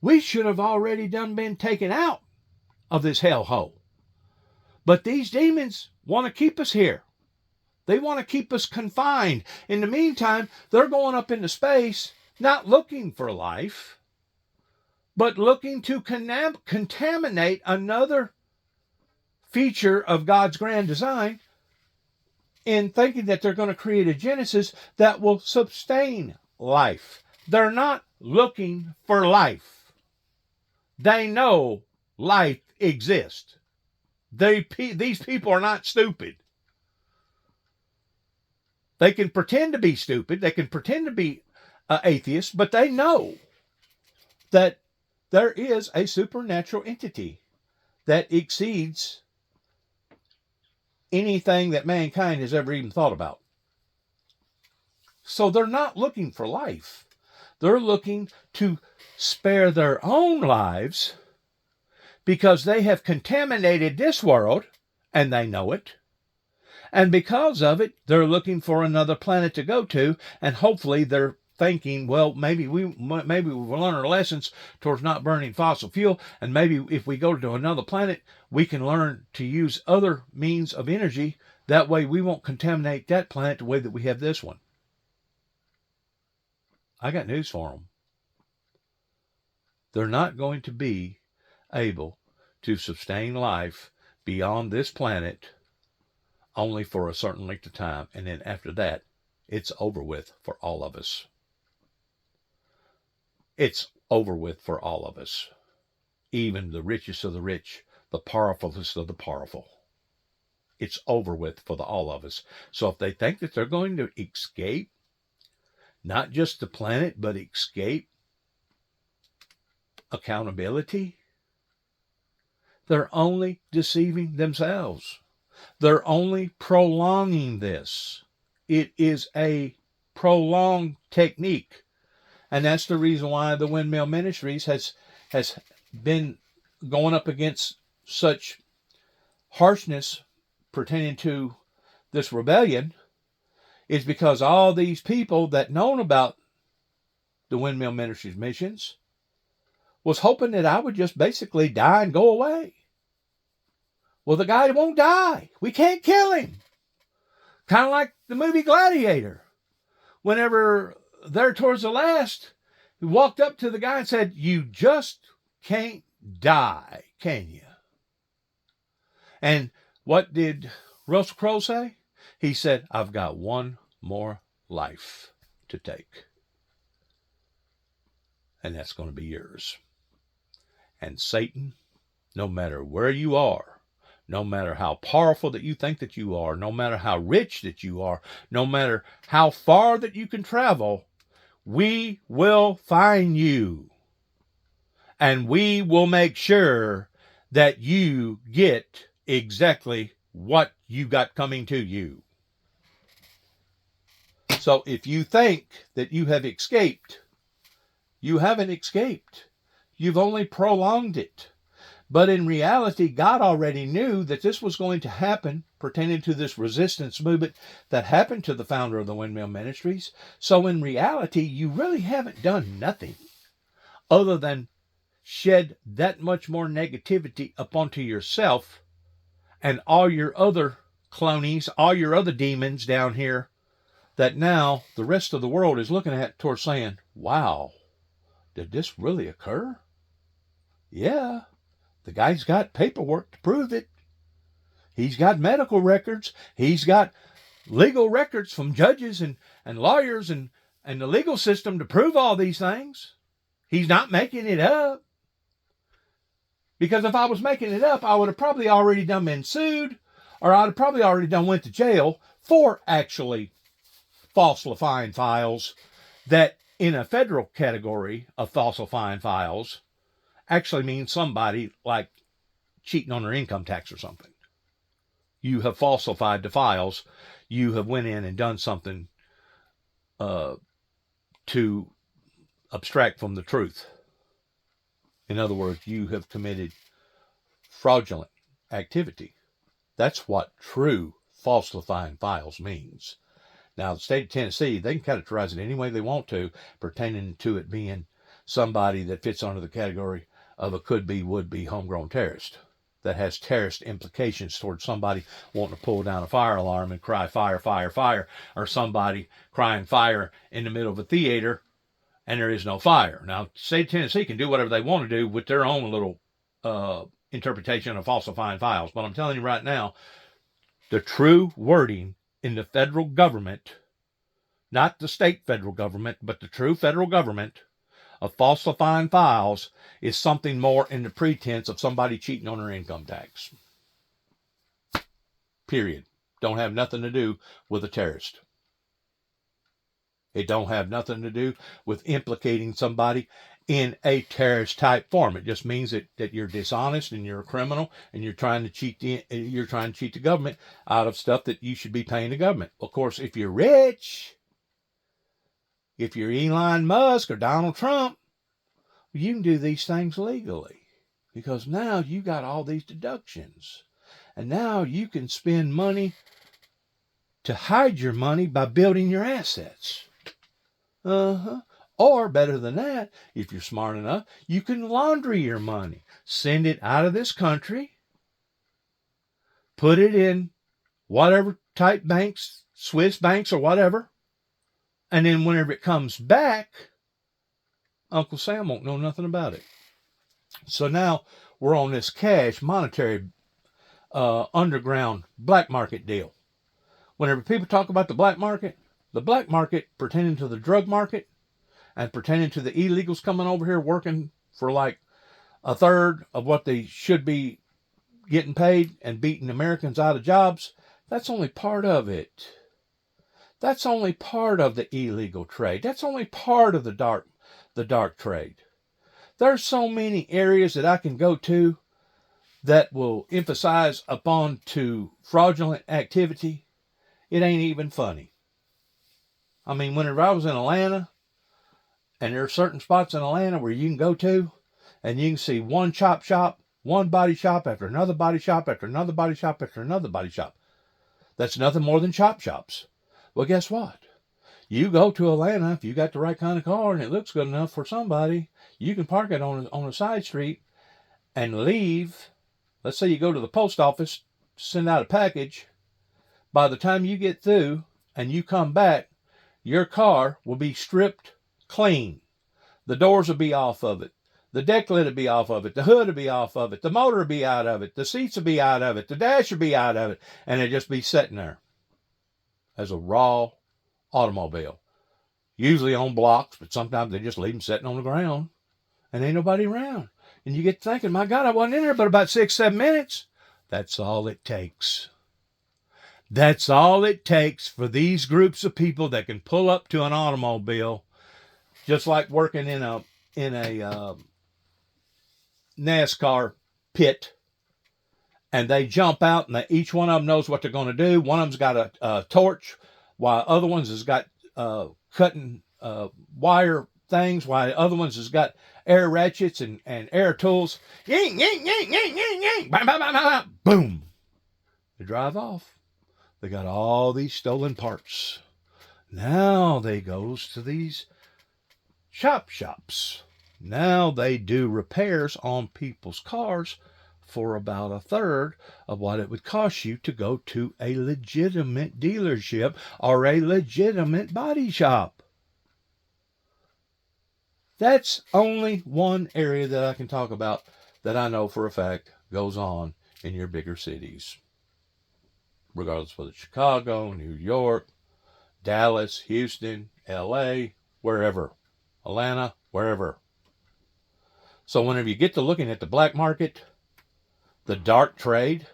We should have already done been taken out of this hellhole. But these demons want to keep us here. They want to keep us confined. In the meantime, they're going up into space, not looking for life, but looking to contaminate another feature of God's grand design, in thinking that they're going to create a genesis that will sustain life. They're not looking for life. They know life exists. These people are not stupid. They can pretend to be stupid. They can pretend to be atheists, but they know that there is a supernatural entity that exceeds anything that mankind has ever even thought about. So they're not looking for life. They're looking to spare their own lives because they have contaminated this world, and they know it. And because of it, they're looking for another planet to go to, and hopefully they're thinking, well, maybe we'll learn our lessons towards not burning fossil fuel, and maybe if we go to another planet, we can learn to use other means of energy. That way we won't contaminate that planet the way that we have this one. I got news for them. They're not going to be able to sustain life beyond this planet only for a certain length of time, and then after that, it's over with for all of us. It's over with for all of us. Even the richest of the rich, the powerfulest of the powerful. It's over with for all of us. So if they think that they're going to escape, not just the planet, but escape accountability, they're only deceiving themselves. They're only prolonging this. It is a prolonged technique. And that's the reason why the Windmill Ministries has been going up against such harshness pertaining to this rebellion, is because all these people that known about the Windmill Ministries missions was hoping that I would just basically die and go away. Well, the guy won't die. We can't kill him. Kind of like the movie Gladiator. Whenever there towards the last, he walked up to the guy and said, "You just can't die, can you?" And what did Russell Crowe say? He said, "I've got one more life to take. And that's going to be yours." And Satan, no matter where you are, no matter how powerful that you think that you are, no matter how rich that you are, no matter how far that you can travel, we will find you. And we will make sure that you get exactly what you got coming to you. So if you think that you have escaped, you haven't escaped. You've only prolonged it. But in reality, God already knew that this was going to happen pertaining to this resistance movement that happened to the founder of the Windmill Ministries. So in reality, you really haven't done nothing other than shed that much more negativity upon yourself and all your other clonies, all your other demons down here that now the rest of the world is looking at towards saying, wow, did this really occur? Yeah, the guy's got paperwork to prove it. He's got medical records. He's got legal records from judges and lawyers and the legal system to prove all these things. He's not making it up. Because if I was making it up, I would have probably already done been sued, or I'd have probably already done went to jail for actually falsifying files that in a federal category of falsifying files actually means somebody like cheating on their income tax or something. You have falsified the files. You have went in and done something to abstract from the truth. In other words, you have committed fraudulent activity. That's what true falsifying files means. Now, the state of Tennessee, they can categorize it any way they want to, pertaining to it being somebody that fits under the category of a could-be, would-be homegrown terrorist that has terrorist implications towards somebody wanting to pull down a fire alarm and cry fire, fire, fire, or somebody crying fire in the middle of a theater and there is no fire. Now, the state of Tennessee can do whatever they want to do with their own little interpretation of falsifying files. But I'm telling you right now, the true wording in the federal government, not the state federal government, but the true federal government of falsifying files is something more in the pretense of somebody cheating on their income tax. Period. Don't have nothing to do with a terrorist. It don't have nothing to do with implicating somebody in a terrorist type form. It just means that you're dishonest and you're a criminal and you're trying to cheat the government out of stuff that you should be paying the government. Of course, if you're rich, if you're Elon Musk or Donald Trump, you can do these things legally because now you got all these deductions. And now you can spend money to hide your money by building your assets. Or better than that, if you're smart enough, you can laundry your money. Send it out of this country. Put it in whatever type banks, Swiss banks or whatever. And then whenever it comes back, Uncle Sam won't know nothing about it. So now we're on this cash monetary underground black market deal. Whenever people talk about the black market pertaining to the drug market and pertaining to the illegals coming over here working for like a third of what they should be getting paid and beating Americans out of jobs, that's only part of it. That's only part of the illegal trade. That's only part of the dark trade. There's so many areas that I can go to that will emphasize upon to fraudulent activity. It ain't even funny. I mean, whenever I was in Atlanta, and there are certain spots in Atlanta where you can go to, and you can see one chop shop, one body shop after another body shop after another body shop after another body shop. That's nothing more than chop shops. Well, guess what? You go to Atlanta, if you got the right kind of car and it looks good enough for somebody, you can park it on a side street and leave. Let's say you go to the post office to send out a package. By the time you get through and you come back, your car will be stripped clean. The doors will be off of it. The deck lid will be off of it. The hood will be off of it. The motor will be out of it. The seats will be out of it. The dash will be out of it. And it'll just be sitting there as a raw automobile. Usually on blocks, but sometimes they just leave them sitting on the ground. And ain't nobody around. And you get thinking, my God, I wasn't in there but about 6-7 minutes. That's all it takes. That's all it takes for these groups of people that can pull up to an automobile, just like working in a NASCAR pit, and they jump out, and each one of them knows what they're going to do. One of them's got a torch, while other ones has got cutting wire things, while the other ones has got air ratchets and air tools. Ying, ying, ying, ying, ying, ying. Bam, bam, bam, bam. Boom. They drive off. They got all these stolen parts. Now they goes to these chop shops. Now they do repairs on people's cars for about a third of what it would cost you to go to a legitimate dealership or a legitimate body shop. That's only one area that I can talk about that I know for a fact goes on in your bigger cities. Regardless whether it's Chicago, New York, Dallas, Houston, LA, wherever. Atlanta, wherever. So whenever you get to looking at the black market, the dark trade,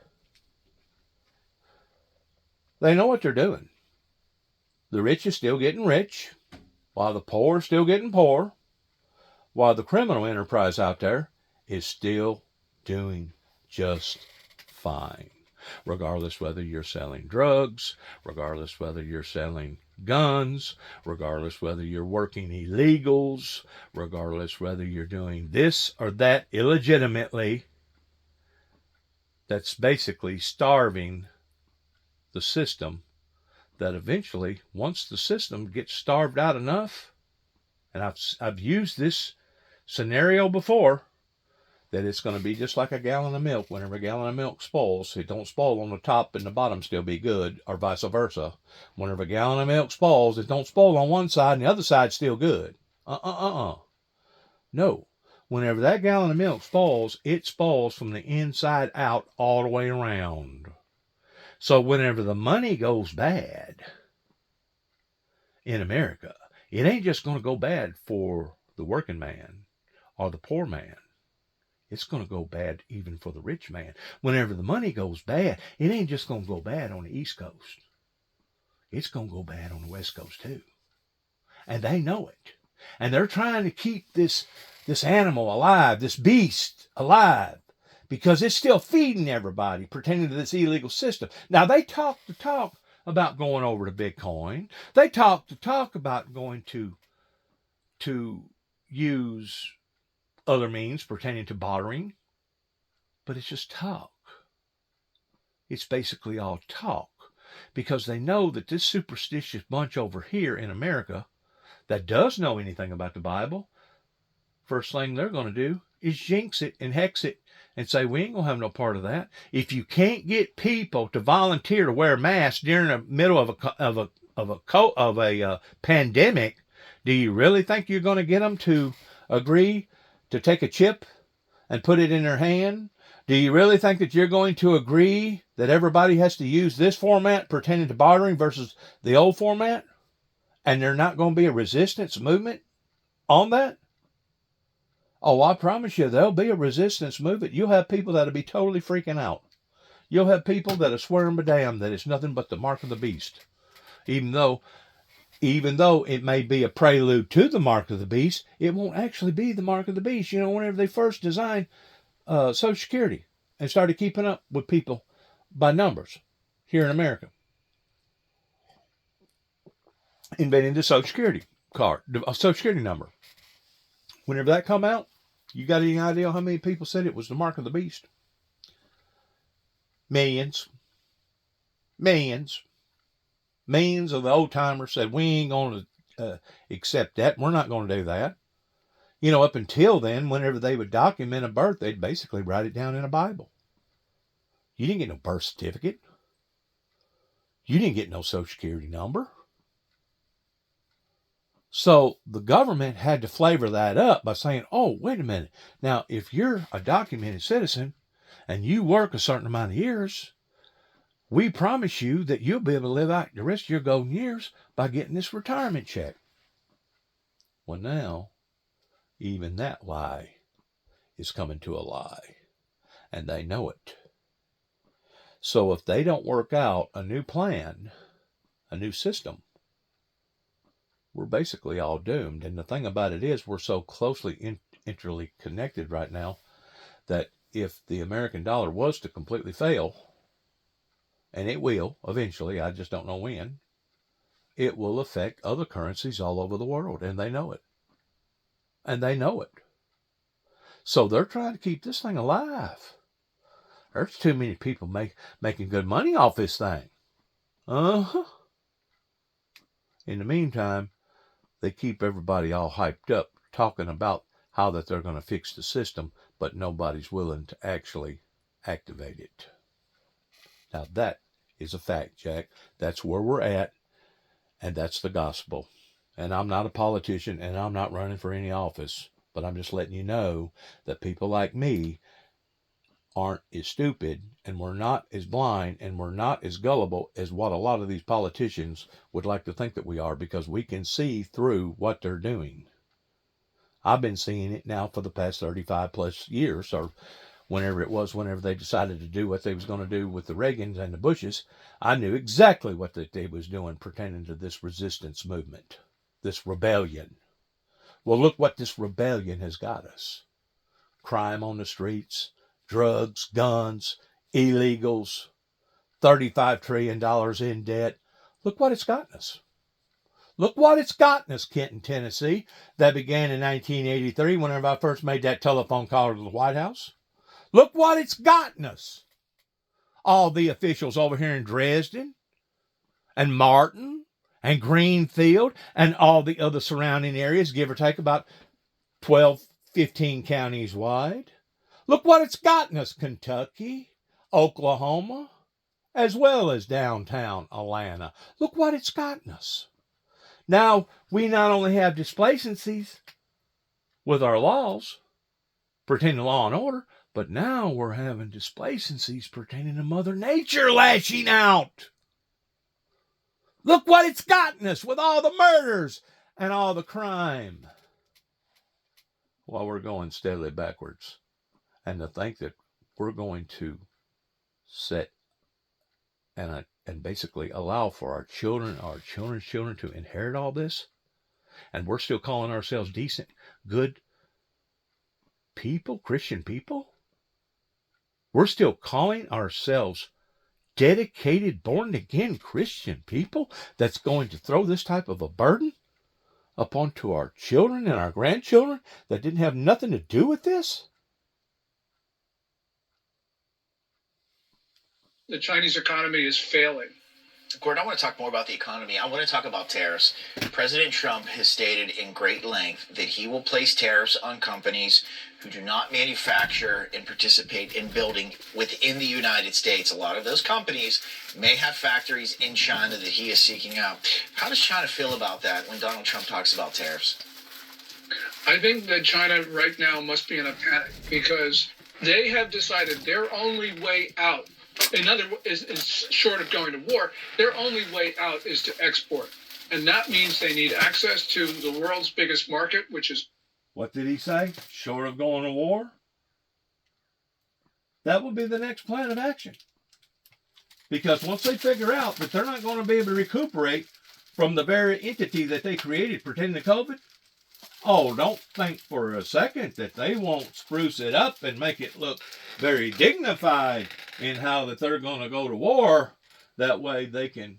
they know what they're doing. The rich is still getting rich, while the poor is still getting poor, while the criminal enterprise out there is still doing just fine. Regardless whether you're selling drugs, regardless whether you're selling guns, regardless whether you're working illegals, regardless whether you're doing this or that illegitimately, that's basically starving the system that eventually, once the system gets starved out enough, and I've used this scenario before, that it's going to be just like a gallon of milk. Whenever a gallon of milk spoils, it don't spoil on the top and the bottom still be good, or vice versa. Whenever a gallon of milk spoils, it don't spoil on one side and the other side's still good. No. Whenever that gallon of milk spoils, it spoils from the inside out all the way around. So whenever the money goes bad in America, it ain't just going to go bad for the working man or the poor man. It's going to go bad even for the rich man. Whenever the money goes bad, it ain't just going to go bad on the East Coast. It's going to go bad on the West Coast too. And they know it. And they're trying to keep this animal alive, this beast alive, because it's still feeding everybody pertaining to this illegal system. Now, they talk the talk about going over to Bitcoin. They talk the talk about going to use other means pertaining to bartering, but it's just talk. It's basically all talk, because they know that this superstitious bunch over here in America that does know anything about the Bible, first thing they're going to do is jinx it and hex it and say, we ain't going to have no part of that. If you can't get people to volunteer to wear masks during the middle of a pandemic, do you really think you're going to get them to agree to take a chip and put it in their hand? Do you really think that you're going to agree that everybody has to use this format pertaining to bartering versus the old format? And there's not going to be a resistance movement on that? Oh, I promise you, there'll be a resistance movement. You'll have people that'll be totally freaking out. You'll have people that'll swear and be damned that it's nothing but the mark of the beast. Even though it may be a prelude to the mark of the beast, it won't actually be the mark of the beast. You know, whenever they first designed Social Security and started keeping up with people by numbers here in America, inventing the Social Security card, the Social Security number. Whenever that come out, you got any idea how many people said it was the mark of the beast? Millions. Millions of the old timers said, we ain't going to accept that. We're not going to do that. You know, up until then, whenever they would document a birth, they'd basically write it down in a Bible. You didn't get no birth certificate. You didn't get no Social Security number. So the government had to flavor that up by saying, oh, wait a minute. Now, if you're a documented citizen and you work a certain amount of years, we promise you that you'll be able to live out the rest of your golden years by getting this retirement check. Well, now, even that lie is coming to a lie, and they know it. So if they don't work out a new plan, a new system, we're basically all doomed. And the thing about it is, we're so closely interconnected right now that if the American dollar was to completely fail, and it will eventually, I just don't know when, it will affect other currencies all over the world, and they know it. And they know it. So they're trying to keep this thing alive. There's too many people making good money off this thing. In the meantime, they keep everybody all hyped up, talking about how that they're going to fix the system, but nobody's willing to actually activated. Now that is a fact, Jack. That's where we're at, and that's the gospel. And I'm not a politician, and I'm not running for any office, but I'm just letting you know that people like me aren't as stupid, and we're not as blind, and we're not as gullible as what a lot of these politicians would like to think that we are, because we can see through what they're doing. I've been seeing it now for the past 35 plus years, or whenever they decided to do what they was going to do with the Reagans and the Bushes. I knew exactly what they was doing pertaining to this resistance movement, this rebellion. Well, look what this rebellion has got us. Crime on the streets, drugs, guns, illegals, $35 trillion in debt. Look what it's gotten us. Look what it's gotten us, Kenton, Tennessee. That began in 1983 whenever I first made that telephone call to the White House. Look what it's gotten us. All the officials over here in Dresden and Martin and Greenfield and all the other surrounding areas, give or take about 12, 15 counties wide. Look what it's gotten us, Kentucky, Oklahoma, as well as downtown Atlanta. Look what it's gotten us. Now, we not only have displacencies with our laws pertaining to law and order, but now we're having displacencies pertaining to Mother Nature lashing out. Look what it's gotten us with all the murders and all the crime. While we're going steadily backwards. And to think that we're going to set and basically allow for our children's children to inherit all this, and we're still calling ourselves decent, good people, Christian people. We're still calling ourselves dedicated, born-again Christian people that's going to throw this type of a burden upon to our children and our grandchildren that didn't have nothing to do with this? The Chinese economy is failing. Gordon, I want to talk more about the economy. I want to talk about tariffs. President Trump has stated in great length that he will place tariffs on companies who do not manufacture and participate in building within the United States. A lot of those companies may have factories in China that he is seeking out. How does China feel about that when Donald Trump talks about tariffs? I think that China right now must be in a panic because they have decided their only way out, in other words, is short of going to war, their only way out is to export. And that means they need access to the world's biggest market, which is... What did he say? Short of going to war? That will be the next plan of action. Because once they figure out that they're not going to be able to recuperate from the very entity that they created pertaining to COVID, oh, don't think for a second that they won't spruce it up and make it look very dignified in how that they're going to go to war. That way they can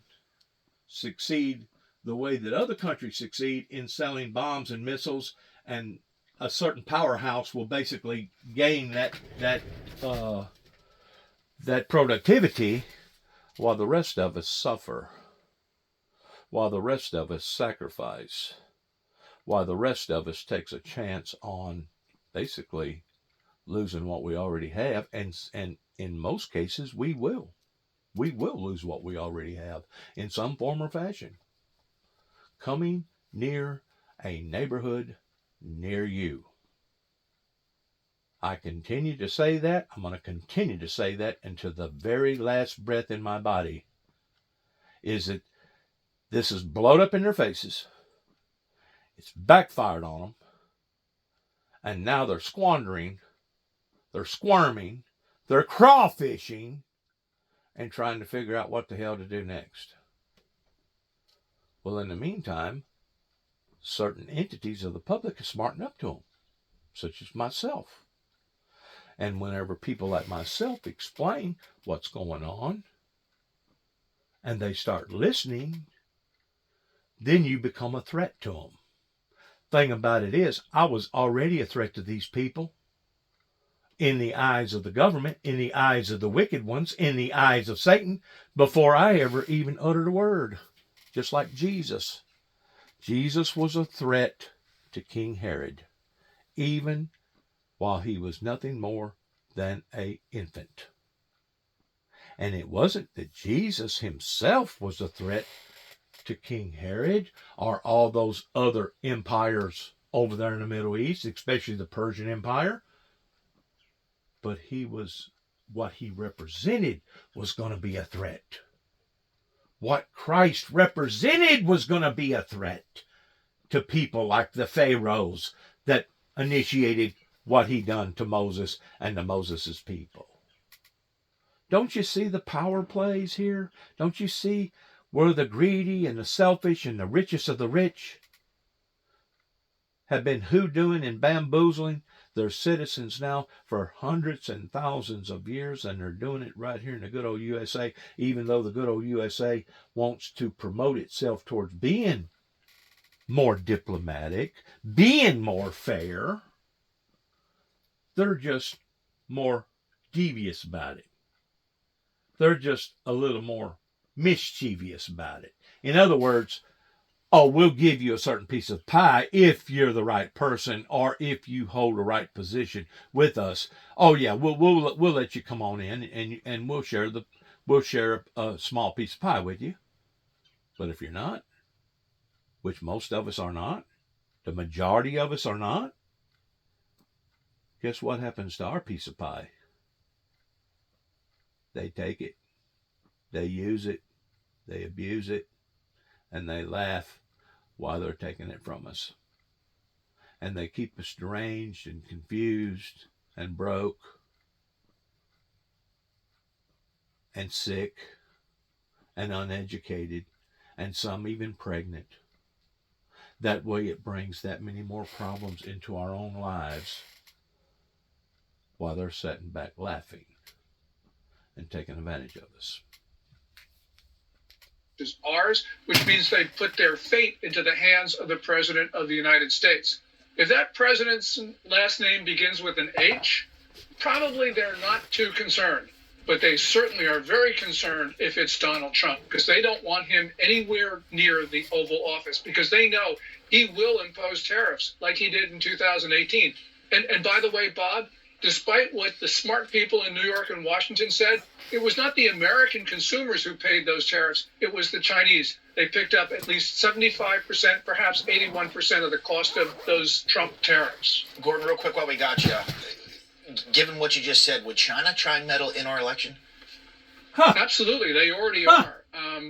succeed the way that other countries succeed in selling bombs and missiles, and a certain powerhouse will basically gain that productivity while the rest of us suffer, while the rest of us sacrifice, while the rest of us takes a chance on basically losing what we already have, and in most cases we will lose what we already have in some form or fashion. Coming near a neighborhood near you. I continue to say that. I'm going to continue to say that until the very last breath in my body. Is that this is blowed up in their faces. It's backfired on them. And now they're squandering, they're squirming, they're crawfishing, and trying to figure out what the hell to do next. Well, in the meantime, certain entities of the public are smarting up to them, such as myself. And whenever people like myself explain what's going on, and they start listening, then you become a threat to them. Thing about it is, I was already a threat to these people in the eyes of the government, in the eyes of the wicked ones, in the eyes of Satan, before I ever even uttered a word. Just like Jesus. Jesus was a threat to King Herod, even while he was nothing more than an infant. And it wasn't that Jesus himself was a threat to King Herod or all those other empires over there in the Middle East, especially the Persian Empire. But what he represented was going to be a threat. What Christ represented was going to be a threat to people like the pharaohs that initiated what he done to Moses and to Moses' people. Don't you see the power plays here? Don't you see where the greedy and the selfish and the richest of the rich have been hoodooing and bamboozling their citizens now for hundreds and thousands of years, and they're doing it right here in the good old USA, even though the good old USA wants to promote itself towards being more diplomatic, being more fair. They're just more devious about it. They're just a little more mischievous about it. In other words, oh, we'll give you a certain piece of pie if you're the right person or if you hold the right position with us. Oh yeah, we'll let you come on in and we'll share a small piece of pie with you. But if you're not, which most of us are not, the majority of us are not, guess what happens to our piece of pie? They take it, they use it, they abuse it, and they laugh while they're taking it from us. And they keep us deranged and confused and broke and sick and uneducated and some even pregnant. That way it brings that many more problems into our own lives while they're sitting back laughing and taking advantage of us. Is ours, which means they put their fate into the hands of the President of the United States. If that president's last name begins with an H, probably they're not too concerned. But they certainly are very concerned if it's Donald Trump, because they don't want him anywhere near the Oval Office, because they know he will impose tariffs like he did in 2018. And by the way, Bob, despite what the smart people in New York and Washington said, it was not the American consumers who paid those tariffs. It was the Chinese. They picked up at least 75%, perhaps 81% of the cost of those Trump tariffs. Gordon, real quick while we got you, given what you just said, would China try and meddle in our election? Absolutely. They already are.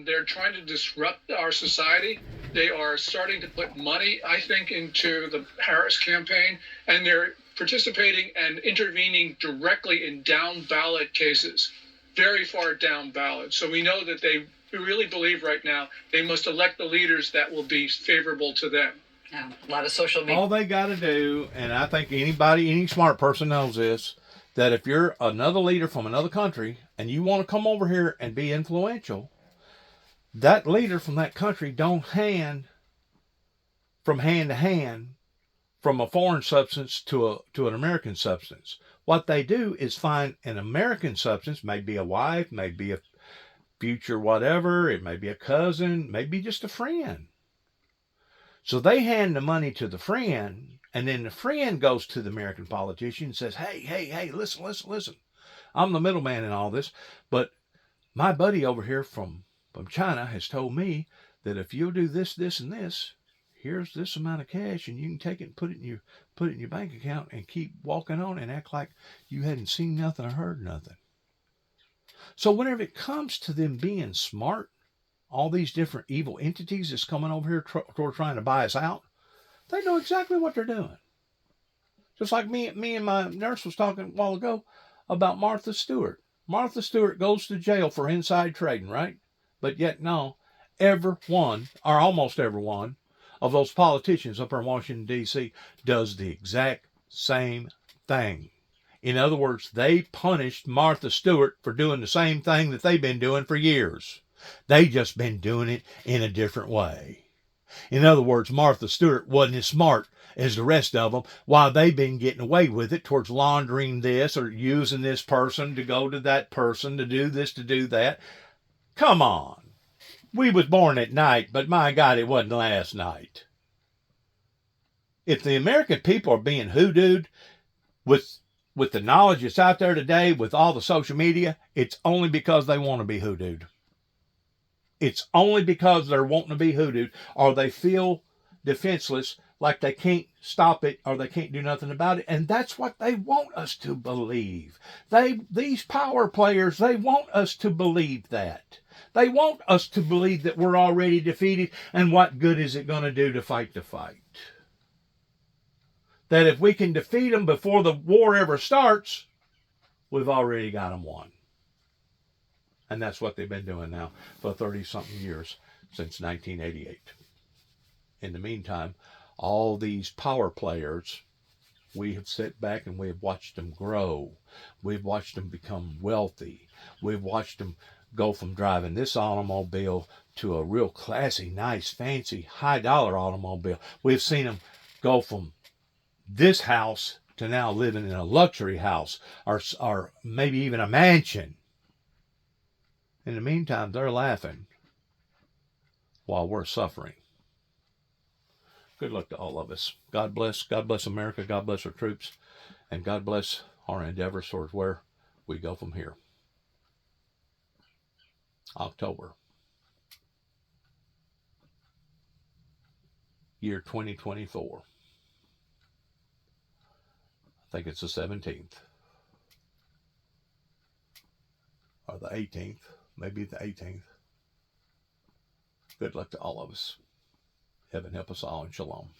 They're trying to disrupt our society. They are starting to put money, I think, into the Harris campaign, and they're participating and intervening directly in down ballot cases, very far down ballot. So we know that they really believe right now they must elect the leaders that will be favorable to them. Yeah, a lot of social media. All they got to do, and I think any smart person knows this, that if you're another leader from another country and you want to come over here and be influential, that leader from that country don't hand from hand to hand from a foreign substance to an American substance. What they do is find an American substance, maybe a wife, maybe a future whatever, it may be a cousin, maybe just a friend. So they hand the money to the friend, and then the friend goes to the American politician and says, hey, listen. I'm the middleman in all this, but my buddy over here from China has told me that if you'll do this, this, and this, here's this amount of cash, and you can take it and put it in your bank account and keep walking on and act like you hadn't seen nothing or heard nothing. So whenever it comes to them being smart, all these different evil entities that's coming over here toward trying to buy us out, they know exactly what they're doing. Just like me and my nurse was talking a while ago about Martha Stewart. Martha Stewart goes to jail for inside trading, right? But yet no, almost every one of those politicians up in Washington, D.C. does the exact same thing. In other words, they punished Martha Stewart for doing the same thing that they've been doing for years. They just been doing it in a different way. In other words, Martha Stewart wasn't as smart as the rest of them, while they've been getting away with it towards laundering this or using this person to go to that person to do this, to do that. Come on. We was born at night, but my God, it wasn't last night. If the American people are being hoodooed with with the knowledge that's out there today, with all the social media, it's only because they want to be hoodooed. It's only because they're wanting to be hoodooed, or they feel defenseless, like they can't stop it or they can't do nothing about it. And that's what they want us to believe. These power players, they want us to believe that. They want us to believe that we're already defeated, and what good is it going to do to fight the fight? That if we can defeat them before the war ever starts, we've already got them won. And that's what they've been doing now for 30-something years, since 1988. In the meantime, all these power players, we have sat back and we have watched them grow. We've watched them become wealthy. We've watched them go from driving this automobile to a real classy, nice, fancy, high-dollar automobile. We've seen them go from this house to now living in a luxury house, or maybe even a mansion. In the meantime, they're laughing while we're suffering. Good luck to all of us. God bless America. God bless our troops. And God bless our endeavors towards where we go from here. October. Year 2024. I think it's the 17th. Or the 18th. Maybe the 18th. Good luck to all of us. Heaven help us all, and shalom.